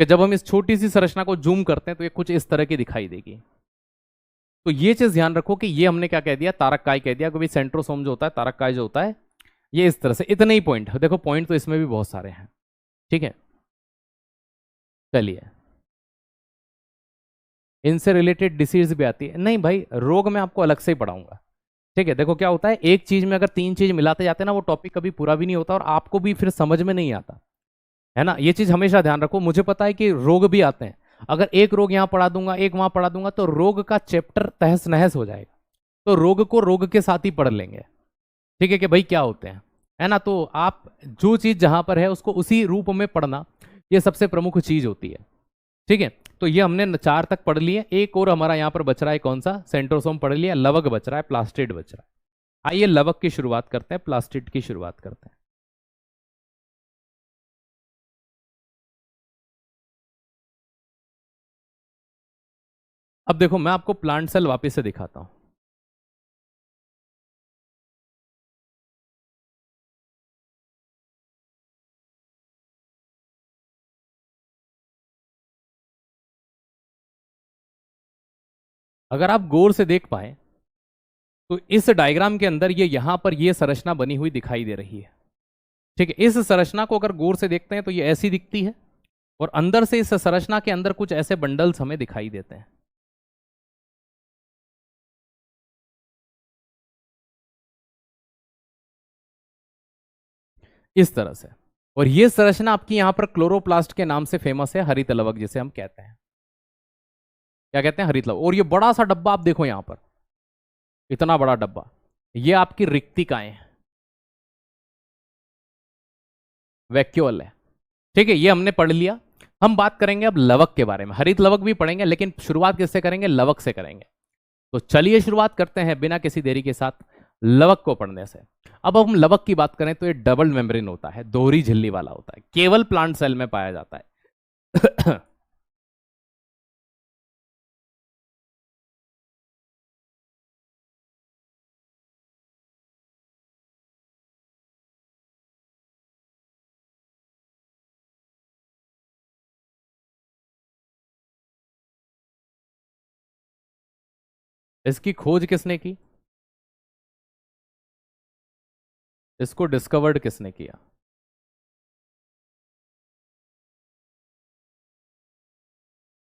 Speaker 1: कि जब हम इस छोटी सी संरचना को जूम करते हैं तो ये कुछ इस तरह की दिखाई देगी। तो ये चीज ध्यान रखो कि ये हमने क्या कह दिया, तारककाय कह दिया, क्योंकि सेंट्रोसोम जो होता है, तारककाय जो होता है, ये इस तरह से। इतने ही पॉइंट देखो, पॉइंट तो इसमें भी बहुत सारे हैं। ठीक है, चलिए, इनसे रिलेटेड डिसीज भी आती है। नहीं भाई, रोग मैं आपको अलग से ही पढ़ाऊंगा। ठीक है, देखो क्या होता है, एक चीज में अगर तीन चीज मिलाते जाते हैं ना, वो टॉपिक कभी पूरा भी नहीं होता और आपको भी फिर समझ में नहीं आता, है ना। ये चीज हमेशा ध्यान रखो। मुझे पता है कि रोग भी आते हैं, अगर एक रोग यहां पढ़ा दूंगा, एक वहां पढ़ा दूंगा, तो रोग का चैप्टर तहस नहस हो जाएगा। तो रोग को रोग के साथ ही पढ़ लेंगे। ठीक है कि भाई क्या होते हैं, है ना। तो आप जो चीज जहां पर है उसको उसी रूप में पढ़ना, ये सबसे प्रमुख चीज होती है। ठीक है, तो ये हमने चार तक पढ़ लिए। एक और हमारा यहां पर बच रहा है, कौन सा, सेंट्रोसोम पढ़ लिया, लवक बच रहा है, प्लास्टिड बच रहा है। आइए लवक की शुरुआत करते हैं, प्लास्टिड की शुरुआत करते हैं। अब देखो मैं आपको प्लांट सेल वापस से दिखाता हूं। अगर आप गौर से देख पाए तो इस डायग्राम के अंदर ये यहां पर ये संरचना बनी हुई दिखाई दे रही है। ठीक है, इस संरचना को अगर गौर से देखते हैं तो ये ऐसी दिखती है, और अंदर से इस संरचना के अंदर कुछ ऐसे बंडल्स हमें दिखाई देते हैं। इस तरह से। और ये संरचना आपकी यहां पर क्लोरोप्लास्ट के नाम से फेमस है, हरित लवक जिसे हम कहते हैं। क्या कहते हैं, हरित लवक। और ये बड़ा सा डब्बा आप देखो यहां पर, इतना बड़ा डब्बा, ये आपकी रिक्तिकाएं हैं, वैक्यूअल है। ठीक है, ये हमने पढ़ लिया। हम बात करेंगे अब लवक के बारे में। हरित लवक भी पढ़ेंगे, लेकिन शुरुआत किससे करेंगे, लवक से करेंगे। तो चलिए शुरुआत करते हैं बिना किसी देरी के साथ लवक को पढ़ने से। अब हम लवक की बात करें तो ये डबल मेम्ब्रेन होता है, दोहरी झिल्ली वाला होता है, केवल प्लांट सेल में पाया जाता है। इसकी खोज किसने की, इसको डिस्कवर्ड किसने किया।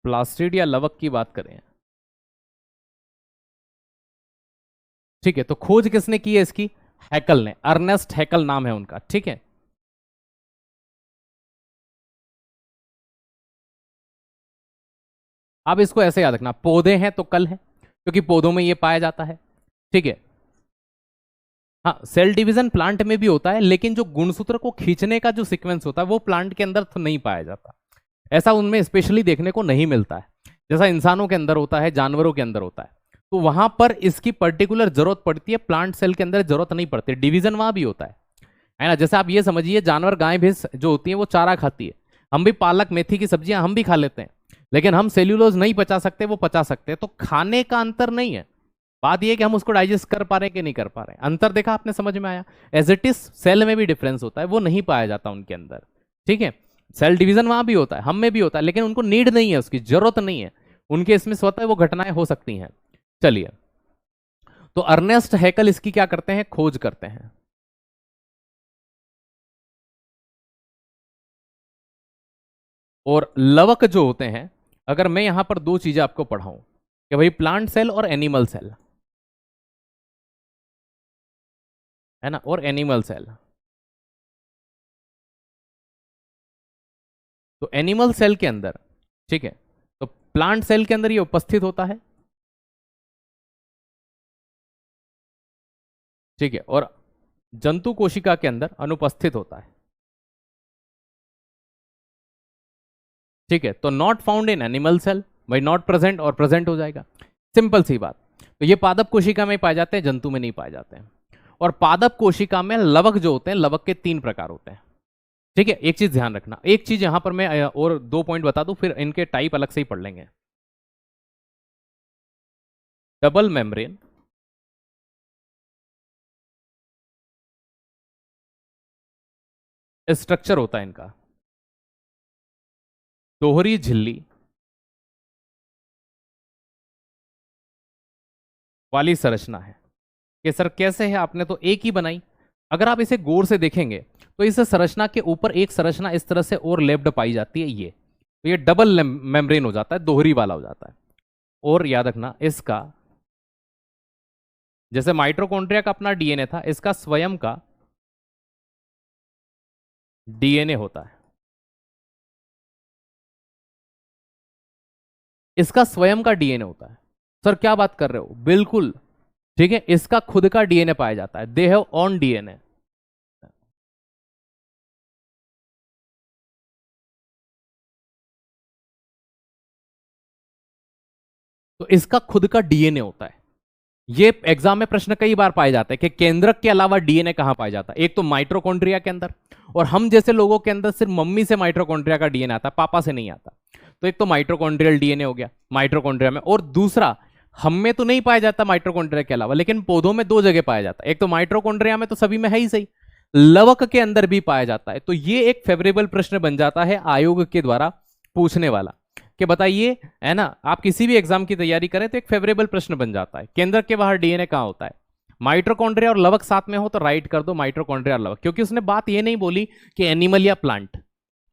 Speaker 1: प्लास्टिड या लवक की बात करें, ठीक है, तो खोज किसने की है इसकी, हैकल ने, अर्नेस्ट हैकल नाम है उनका। ठीक है, अब इसको ऐसे याद रखना, पौधे हैं तो कल है, क्योंकि पौधों में ये पाया जाता है। ठीक है, हाँ, सेल डिवीजन प्लांट में भी होता है, लेकिन जो गुणसूत्र को खींचने का जो सीक्वेंस होता है वो प्लांट के अंदर तो नहीं पाया जाता। ऐसा उनमें स्पेशली देखने को नहीं मिलता है, जैसा इंसानों के अंदर होता है, जानवरों के अंदर होता है। तो वहां पर इसकी पर्टिकुलर जरूरत पड़ती है, प्लांट सेल के अंदर जरूरत नहीं पड़ती। डिवीजन वहां भी होता है ना। जैसे आप ये समझिए, जानवर गाय भैंस जो होती है वो चारा खाती है, हम भी पालक मेथी की सब्जियां हम भी खा लेते हैं, लेकिन हम सेल्यूलोज नहीं पचा सकते, वो पचा सकते हैं। तो खाने का अंतर नहीं है, बात यह कि हम उसको डाइजेस्ट कर पा रहे हैं कि नहीं कर पा रहे हैं। अंतर देखा आपने, समझ में आया। एज इट इज सेल में भी डिफरेंस होता है, वो नहीं पाया जाता उनके अंदर। ठीक है, सेल डिवीजन वहां भी होता है, हम में भी होता है, लेकिन उनको नीड नहीं है, उसकी जरूरत नहीं है, उनके इसमें स्वतः वो घटनाएं हो सकती हैं। चलिए, तो अर्नेस्ट हैकल इसकी क्या करते हैं, खोज करते हैं। और लवक जो होते हैं, अगर मैं यहां पर दो चीजें आपको पढ़ाऊं कि भाई प्लांट सेल और एनिमल सेल, है ना, और एनिमल सेल, तो एनिमल सेल के अंदर, ठीक है, तो प्लांट सेल के अंदर ये उपस्थित होता है, ठीक है, और जंतु कोशिका के अंदर अनुपस्थित होता है, ठीक है। तो not found in animal cell, भाई नॉट प्रेजेंट और प्रेजेंट हो जाएगा, सिंपल सी बात। तो ये पादप कोशिका में पाए जाते हैं, जंतु में नहीं पाए जाते हैं। और पादप कोशिका में लवक जो होते हैं, लवक के तीन प्रकार होते हैं, ठीक है। एक चीज ध्यान रखना, एक चीज यहां पर मैं और दो पॉइंट बता दूं, फिर इनके टाइप अलग से ही पढ़ लेंगे। डबल मेम्ब्रेन, स्ट्रक्चर होता है इनका, दोहरी झिल्ली वाली संरचना है। कि सर कैसे है, आपने तो एक ही बनाई। अगर आप इसे गौर से देखेंगे तो इस संरचना के ऊपर एक संरचना इस तरह से और लेप्ड पाई जाती है, ये तो ये डबल मेम्ब्रेन हो जाता है, दोहरी वाला हो जाता है। और याद रखना इसका, जैसे माइटोकॉन्ड्रिया का अपना डीएनए था, इसका स्वयं का डीएनए होता है, इसका स्वयं का डीएनए होता है। सर क्या बात कर रहे हो, बिल्कुल ठीक है, इसका खुद का डीएनए पाया जाता है, दे हैव ऑन डीएनए। तो इसका खुद का डीएनए होता है। ये एग्जाम में प्रश्न कई बार पाए जाते हैं कि केंद्रक के अलावा डीएनए कहां पाया जाता है। एक तो माइटोकॉन्ड्रिया के अंदर, और हम जैसे लोगों के अंदर सिर्फ मम्मी से माइटोकॉन्ड्रिया का डीएनए आता है, पापा से नहीं आता। तो एक तो माइटोकॉन्ड्रियल डीएनए हो गया माइटोकॉन्ड्रिया में, और दूसरा हम में तो नहीं पाया जाता माइटोकॉन्ड्रिया के अलावा, लेकिन पौधों में दो जगह पाया जाता है। एक तो माइटोकॉन्ड्रिया में तो सभी में है ही सही, लवक के अंदर भी पाया जाता है। तो ये एक फेवरेबल प्रश्न बन जाता है आयोग के द्वारा पूछने वाला, कि बताइए, है ना, आप किसी भी एग्जाम की तैयारी करें तो एक फेवरेबल प्रश्न बन जाता है, केंद्र के बाहर डीएनए कहां होता है। माइटोकॉन्ड्रिया और लवक साथ में हो तो राइट कर दो माइटोकॉन्ड्रिया और लवक, क्योंकि उसने बात ये नहीं बोली कि एनिमल या प्लांट,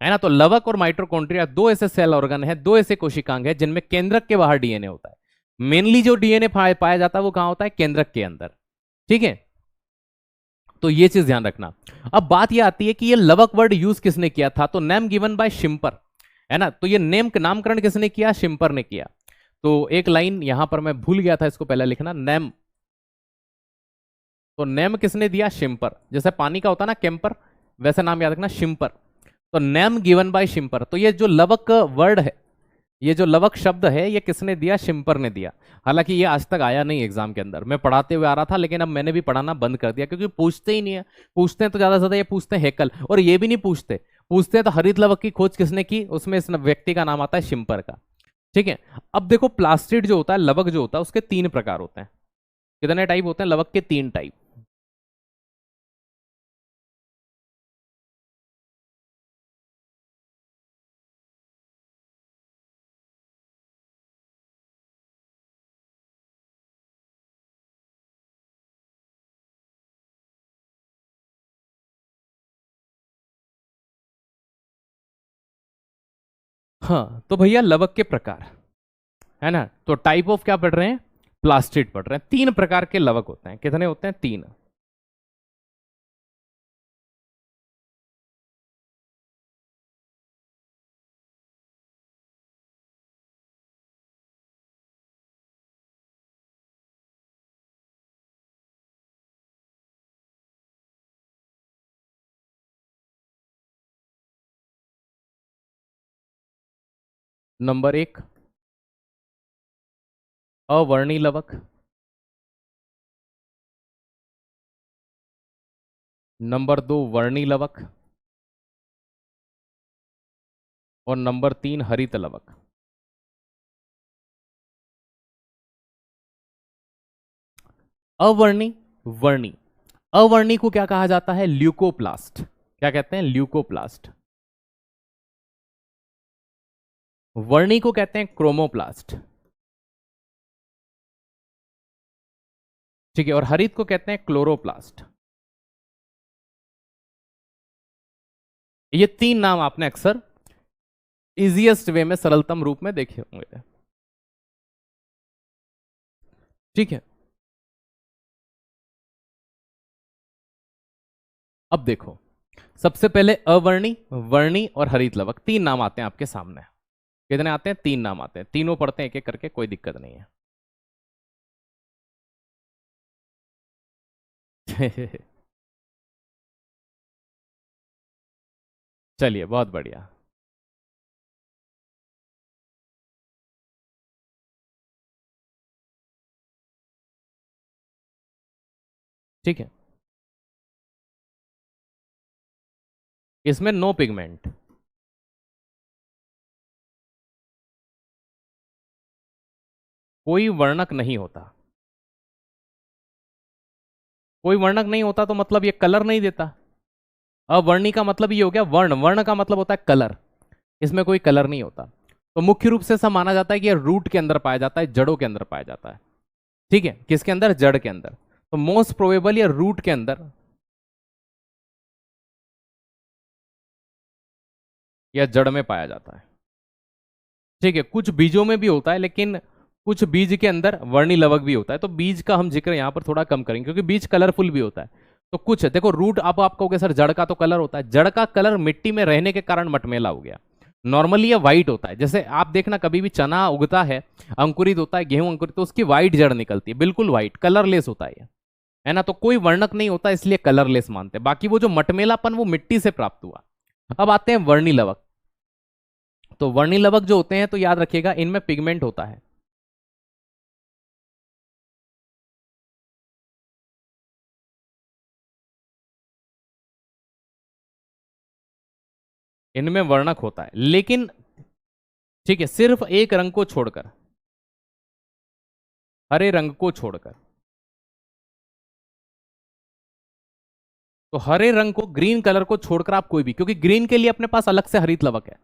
Speaker 1: है ना। तो लवक और माइटोकॉन्ड्रिया दो ऐसे सेल ऑर्गन है, दो ऐसे कोशिकांग है जिनमें केंद्रक के बाहर डीएनए होता है। मेनली जो डीएनए पाया जाता है वो कहां होता है, केंद्रक के अंदर, ठीक है। तो ये चीज ध्यान रखना। अब बात ये आती है कि ये लवक वर्ड यूज किसने किया था, तो नेम गिवन बाय शिम्पर, है ना। तो ये नेम नामकरण किसने किया, शिम्पर ने किया। तो एक लाइन यहां पर मैं भूल गया था, इसको पहले लिखना, नेम, तो नेम किसने दिया, शिम्पर। जैसे पानी का होता ना कैंपर, वैसे नाम याद रखना शिम्पर। तो नेम गिवन बाय शिम्पर, तो ये जो लवक वर्ड है, ये जो लवक शब्द है, ये किसने दिया, शिम्पर ने दिया। हालांकि ये आज तक आया नहीं एग्जाम के अंदर, मैं पढ़ाते हुए आ रहा था, लेकिन अब मैंने भी पढ़ाना बंद कर दिया, क्योंकि पूछते ही नहीं है। पूछते हैं तो ज्यादा से ज्यादा ये पूछते हैं हेकल, और ये भी नहीं पूछते, पूछते हैं तो हरित लवक की खोज किसने की, उसमें इस व्यक्ति का नाम आता है शिम्पर का, ठीक है। अब देखो प्लास्टिड जो होता है, लवक जो होता है, उसके तीन प्रकार होते हैं। कितने टाइप होते हैं, लवक के तीन टाइप। हाँ तो भैया लवक के प्रकार, है ना, तो टाइप ऑफ क्या पढ़ रहे हैं, प्लास्टिड पढ़ रहे हैं। तीन प्रकार के लवक होते हैं, कितने होते हैं, तीन। नंबर एक, अवर्णी लवक। नंबर दो, वर्णी लवक। और नंबर तीन, हरित लवक। अवर्णी, वर्णी, अवर्णी को क्या कहा जाता है, ल्यूकोप्लास्ट। क्या कहते हैं, ल्यूकोप्लास्ट। वर्णी को कहते हैं क्रोमोप्लास्ट, ठीक है। और हरित को कहते हैं क्लोरोप्लास्ट। ये तीन नाम आपने अक्सर इजिएस्ट वे में, सरलतम रूप में देखे होंगे। ठीक है, अब देखो, सबसे पहले अवर्णी, वर्णी और हरित लवक, तीन नाम आते हैं आपके सामने। कितने आते हैं? तीन नाम आते हैं, तीनों पढ़ते हैं एक एक करके, कोई दिक्कत नहीं है। चलिए, बहुत बढ़िया। ठीक है, इसमें नो पिगमेंट, कोई वर्णक नहीं होता। कोई वर्णक नहीं होता तो मतलब ये कलर नहीं देता। अवर्णी का मतलब ये हो गया वर्ण, वर्ण का मतलब होता है कलर, इसमें कोई कलर नहीं होता। तो मुख्य रूप से सब माना जाता है कि ये रूट के अंदर पाया जाता है, जड़ों के अंदर पाया जाता है। ठीक है, किसके अंदर? जड़ के अंदर। तो मोस्ट प्रोबेबल ये रूट के अंदर या जड़ में पाया जाता है। ठीक है, कुछ बीजों में भी होता है, लेकिन कुछ बीज के अंदर वर्णी लवक भी होता है, तो बीज का हम जिक्र यहां पर थोड़ा कम करेंगे, क्योंकि बीज कलरफुल भी होता है। तो कुछ देखो, रूट आप कहोगे सर जड़ का तो कलर होता है, जड़ का कलर मिट्टी में रहने के कारण मटमेला हो गया। नॉर्मली ये व्हाइट होता है, जैसे आप देखना कभी भी चना उगता है, अंकुरित होता है, गेहूं अंकुरित, तो उसकी व्हाइट जड़ निकलती है, बिल्कुल व्हाइट, कलरलेस होता है ये, है ना। तो कोई वर्णक नहीं होता, इसलिए कलरलेस मानते हैं। बाकी वो जो मटमेलापन वो मिट्टी से प्राप्त हुआ। अब आते हैं वर्णी लवक। तो वर्णी लवक जो होते हैं, तो याद रखिएगा इनमें पिगमेंट होता है। इनमें वर्णक होता है, लेकिन ठीक है, सिर्फ एक रंग को छोड़कर, हरे रंग को छोड़कर। तो हरे रंग को, ग्रीन कलर को छोड़कर आप कोई भी, क्योंकि ग्रीन के लिए अपने पास अलग से हरित लवक है,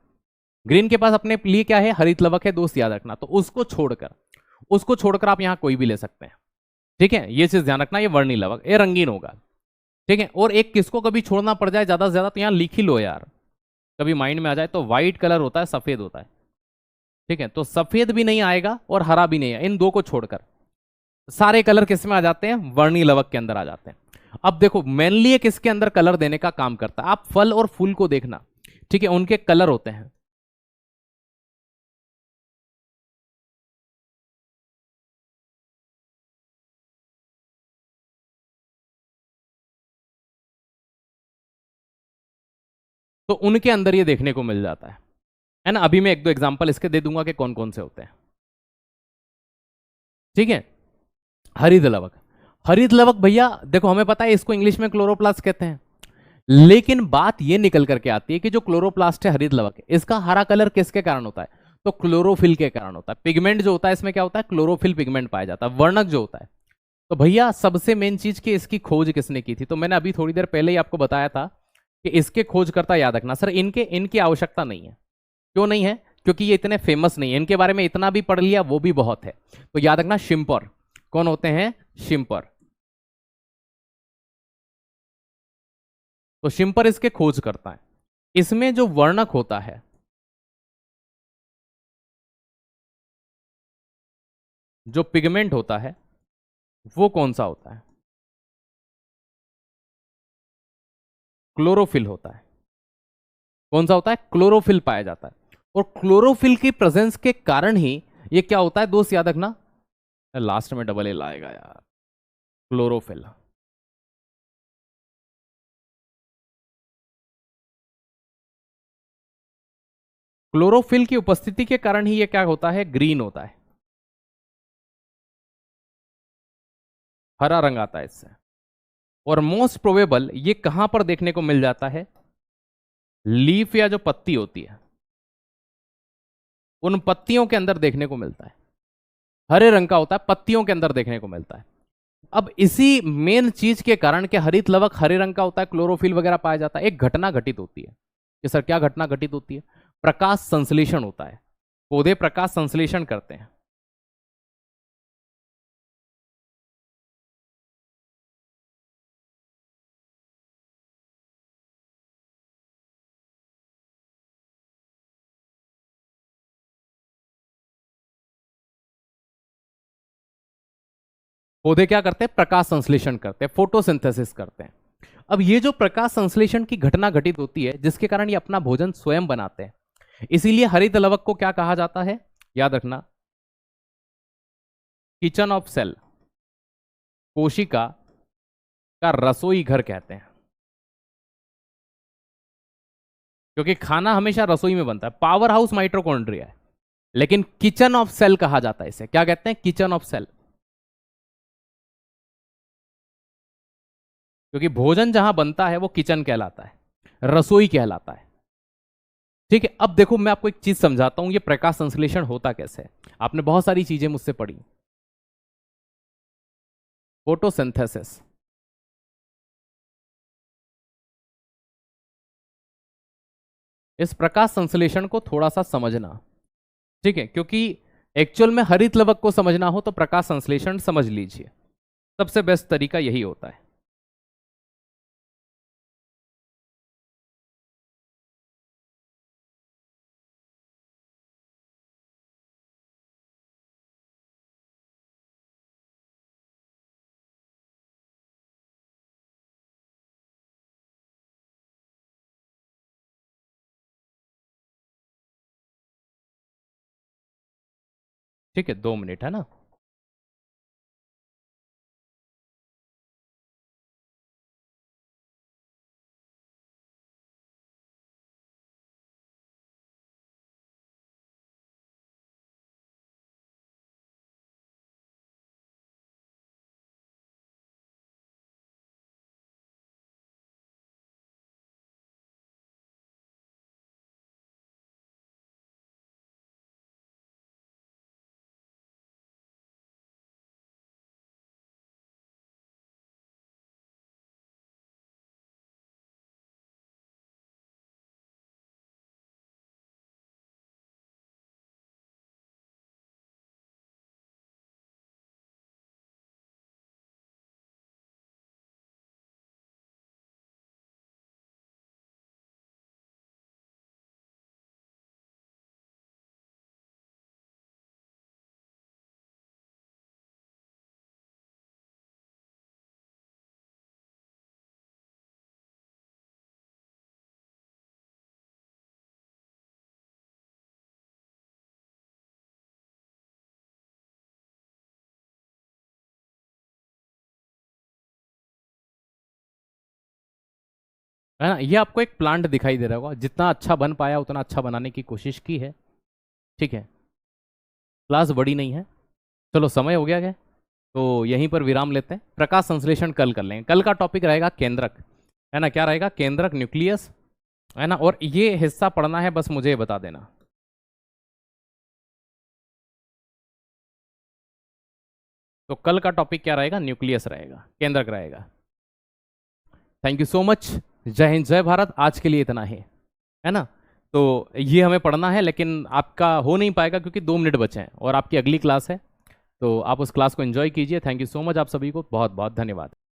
Speaker 1: ग्रीन के पास अपने लिए क्या है? हरित लवक है, दोस्त याद रखना। तो उसको छोड़कर आप यहां कोई भी ले सकते हैं। ठीक है, ये चीज ध्यान रखना, ये वर्णी लवक, ये रंगीन होगा। ठीक है, और एक किसको कभी छोड़ना पड़ जाए ज्यादा से ज्यादा, तो यहां लिख ही लो यार, कभी माइंड में आ जाए, तो व्हाइट कलर होता है, सफेद होता है। ठीक है, तो सफेद भी नहीं आएगा और हरा भी नहीं है, इन दो को छोड़कर सारे कलर किस में आ जाते हैं? वर्णी लवक के अंदर आ जाते हैं। अब देखो, मेनली ये किसके अंदर कलर देने का काम करता है? आप फल और फूल को देखना, ठीक है, उनके कलर होते हैं। तो उनके अंदर ये देखने को मिल जाता है ना। अभी मैं एक दो एग्जांपल इसके दे दूंगा कि कौन कौन से होते हैं। ठीक है, हरित लवक, हरित लवक भैया देखो, हमें पता है इसको इंग्लिश में क्लोरोप्लास्ट कहते हैं, लेकिन बात ये निकल करके आती है कि जो क्लोरोप्लास्ट है, हरित लवक है, इसका हरा कलर किसके कारण होता है? तो क्लोरोफिल के कारण होता है। पिगमेंट जो होता है इसमें क्या होता है? क्लोरोफिल पिगमेंट पाया जाता है, वर्णक जो होता है। तो भैया सबसे मेन चीज की इसकी खोज किसने की थी? तो मैंने अभी थोड़ी देर पहले ही आपको बताया था कि इसके खोजकर्ता याद रखना सर, इनके इनकी आवश्यकता नहीं है। क्यों नहीं है? क्योंकि ये इतने फेमस नहीं है, इनके बारे में इतना भी पढ़ लिया वो भी बहुत है। तो याद रखना, शिम्पर। कौन होते हैं? शिम्पर। तो शिम्पर इसके खोज करता है। इसमें जो वर्णक होता है, जो पिगमेंट होता है, वो कौन सा होता है? क्लोरोफिल होता है। कौन सा होता है? क्लोरोफिल पाया जाता है। और क्लोरोफिल की प्रेजेंस के कारण ही ये क्या होता है, दोस्त याद रखना, लास्ट में डबल एल आएगा यार, क्लोरोफिल। क्लोरोफिल की उपस्थिति के कारण ही ये क्या होता है? ग्रीन होता है, हरा रंग आता है इससे। और मोस्ट प्रोबेबल ये कहां पर देखने को मिल जाता है? लीफ या जो पत्ती होती है, उन पत्तियों के अंदर देखने को मिलता है। हरे रंग का होता है, पत्तियों के अंदर देखने को मिलता है। अब इसी मेन चीज के कारण के हरित लवक हरे रंग का होता है, क्लोरोफिल वगैरह पाया जाता है, एक घटना घटित होती है कि सर क्या घटना घटित होती है? प्रकाश संश्लेषण होता है, पौधे प्रकाश संश्लेषण करते हैं। पौधे क्या करते हैं? प्रकाश संश्लेषण करते हैं, फोटोसिंथेसिस करते हैं। अब ये जो प्रकाश संश्लेषण की घटना घटित होती है, जिसके कारण ये अपना भोजन स्वयं बनाते हैं, इसीलिए हरित लवक को क्या कहा जाता है? याद रखना, किचन ऑफ सेल, कोशिका का रसोई घर कहते हैं, क्योंकि खाना हमेशा रसोई में बनता है। पावर हाउस माइटोकॉन्ड्रिया है, लेकिन किचन ऑफ सेल कहा जाता है इसे। क्या कहते हैं? Kitchen of cell. क्योंकि भोजन जहां बनता है वो किचन कहलाता है, रसोई कहलाता है। ठीक है, अब देखो मैं आपको एक चीज समझाता हूं, ये प्रकाश संश्लेषण होता कैसे है। आपने बहुत सारी चीजें मुझसे पढ़ी, फोटोसिंथेसिस, इस प्रकाश संश्लेषण को थोड़ा सा समझना। ठीक है, क्योंकि एक्चुअल में हरित लवक को समझना हो तो प्रकाश संश्लेषण समझ लीजिए, सबसे बेस्ट तरीका यही होता है। ठीक है, 2 मिनट है ना। है ना, ये आपको एक प्लांट दिखाई दे रहा होगा, जितना अच्छा बन पाया उतना अच्छा बनाने की कोशिश की है। ठीक है, क्लास बड़ी नहीं है। चलो समय हो गया है, तो यहीं पर विराम लेते हैं। प्रकाश संश्लेषण कल कर लेंगे। कल का टॉपिक रहेगा केंद्रक, है ना। क्या रहेगा? केंद्रक, न्यूक्लियस, है ना। और ये हिस्सा पढ़ना है, बस मुझे बता देना। तो कल का टॉपिक क्या रहेगा? न्यूक्लियस रहेगा, केंद्रक रहेगा। Thank you so much. जय हिंद, जय भारत। आज के लिए इतना ही, है ना। तो ये हमें पढ़ना है, लेकिन आपका हो नहीं पाएगा क्योंकि 2 मिनट बचे हैं और आपकी अगली क्लास है। तो आप उस क्लास को एंजॉय कीजिए। थैंक यू सो मच, आप सभी को बहुत बहुत धन्यवाद।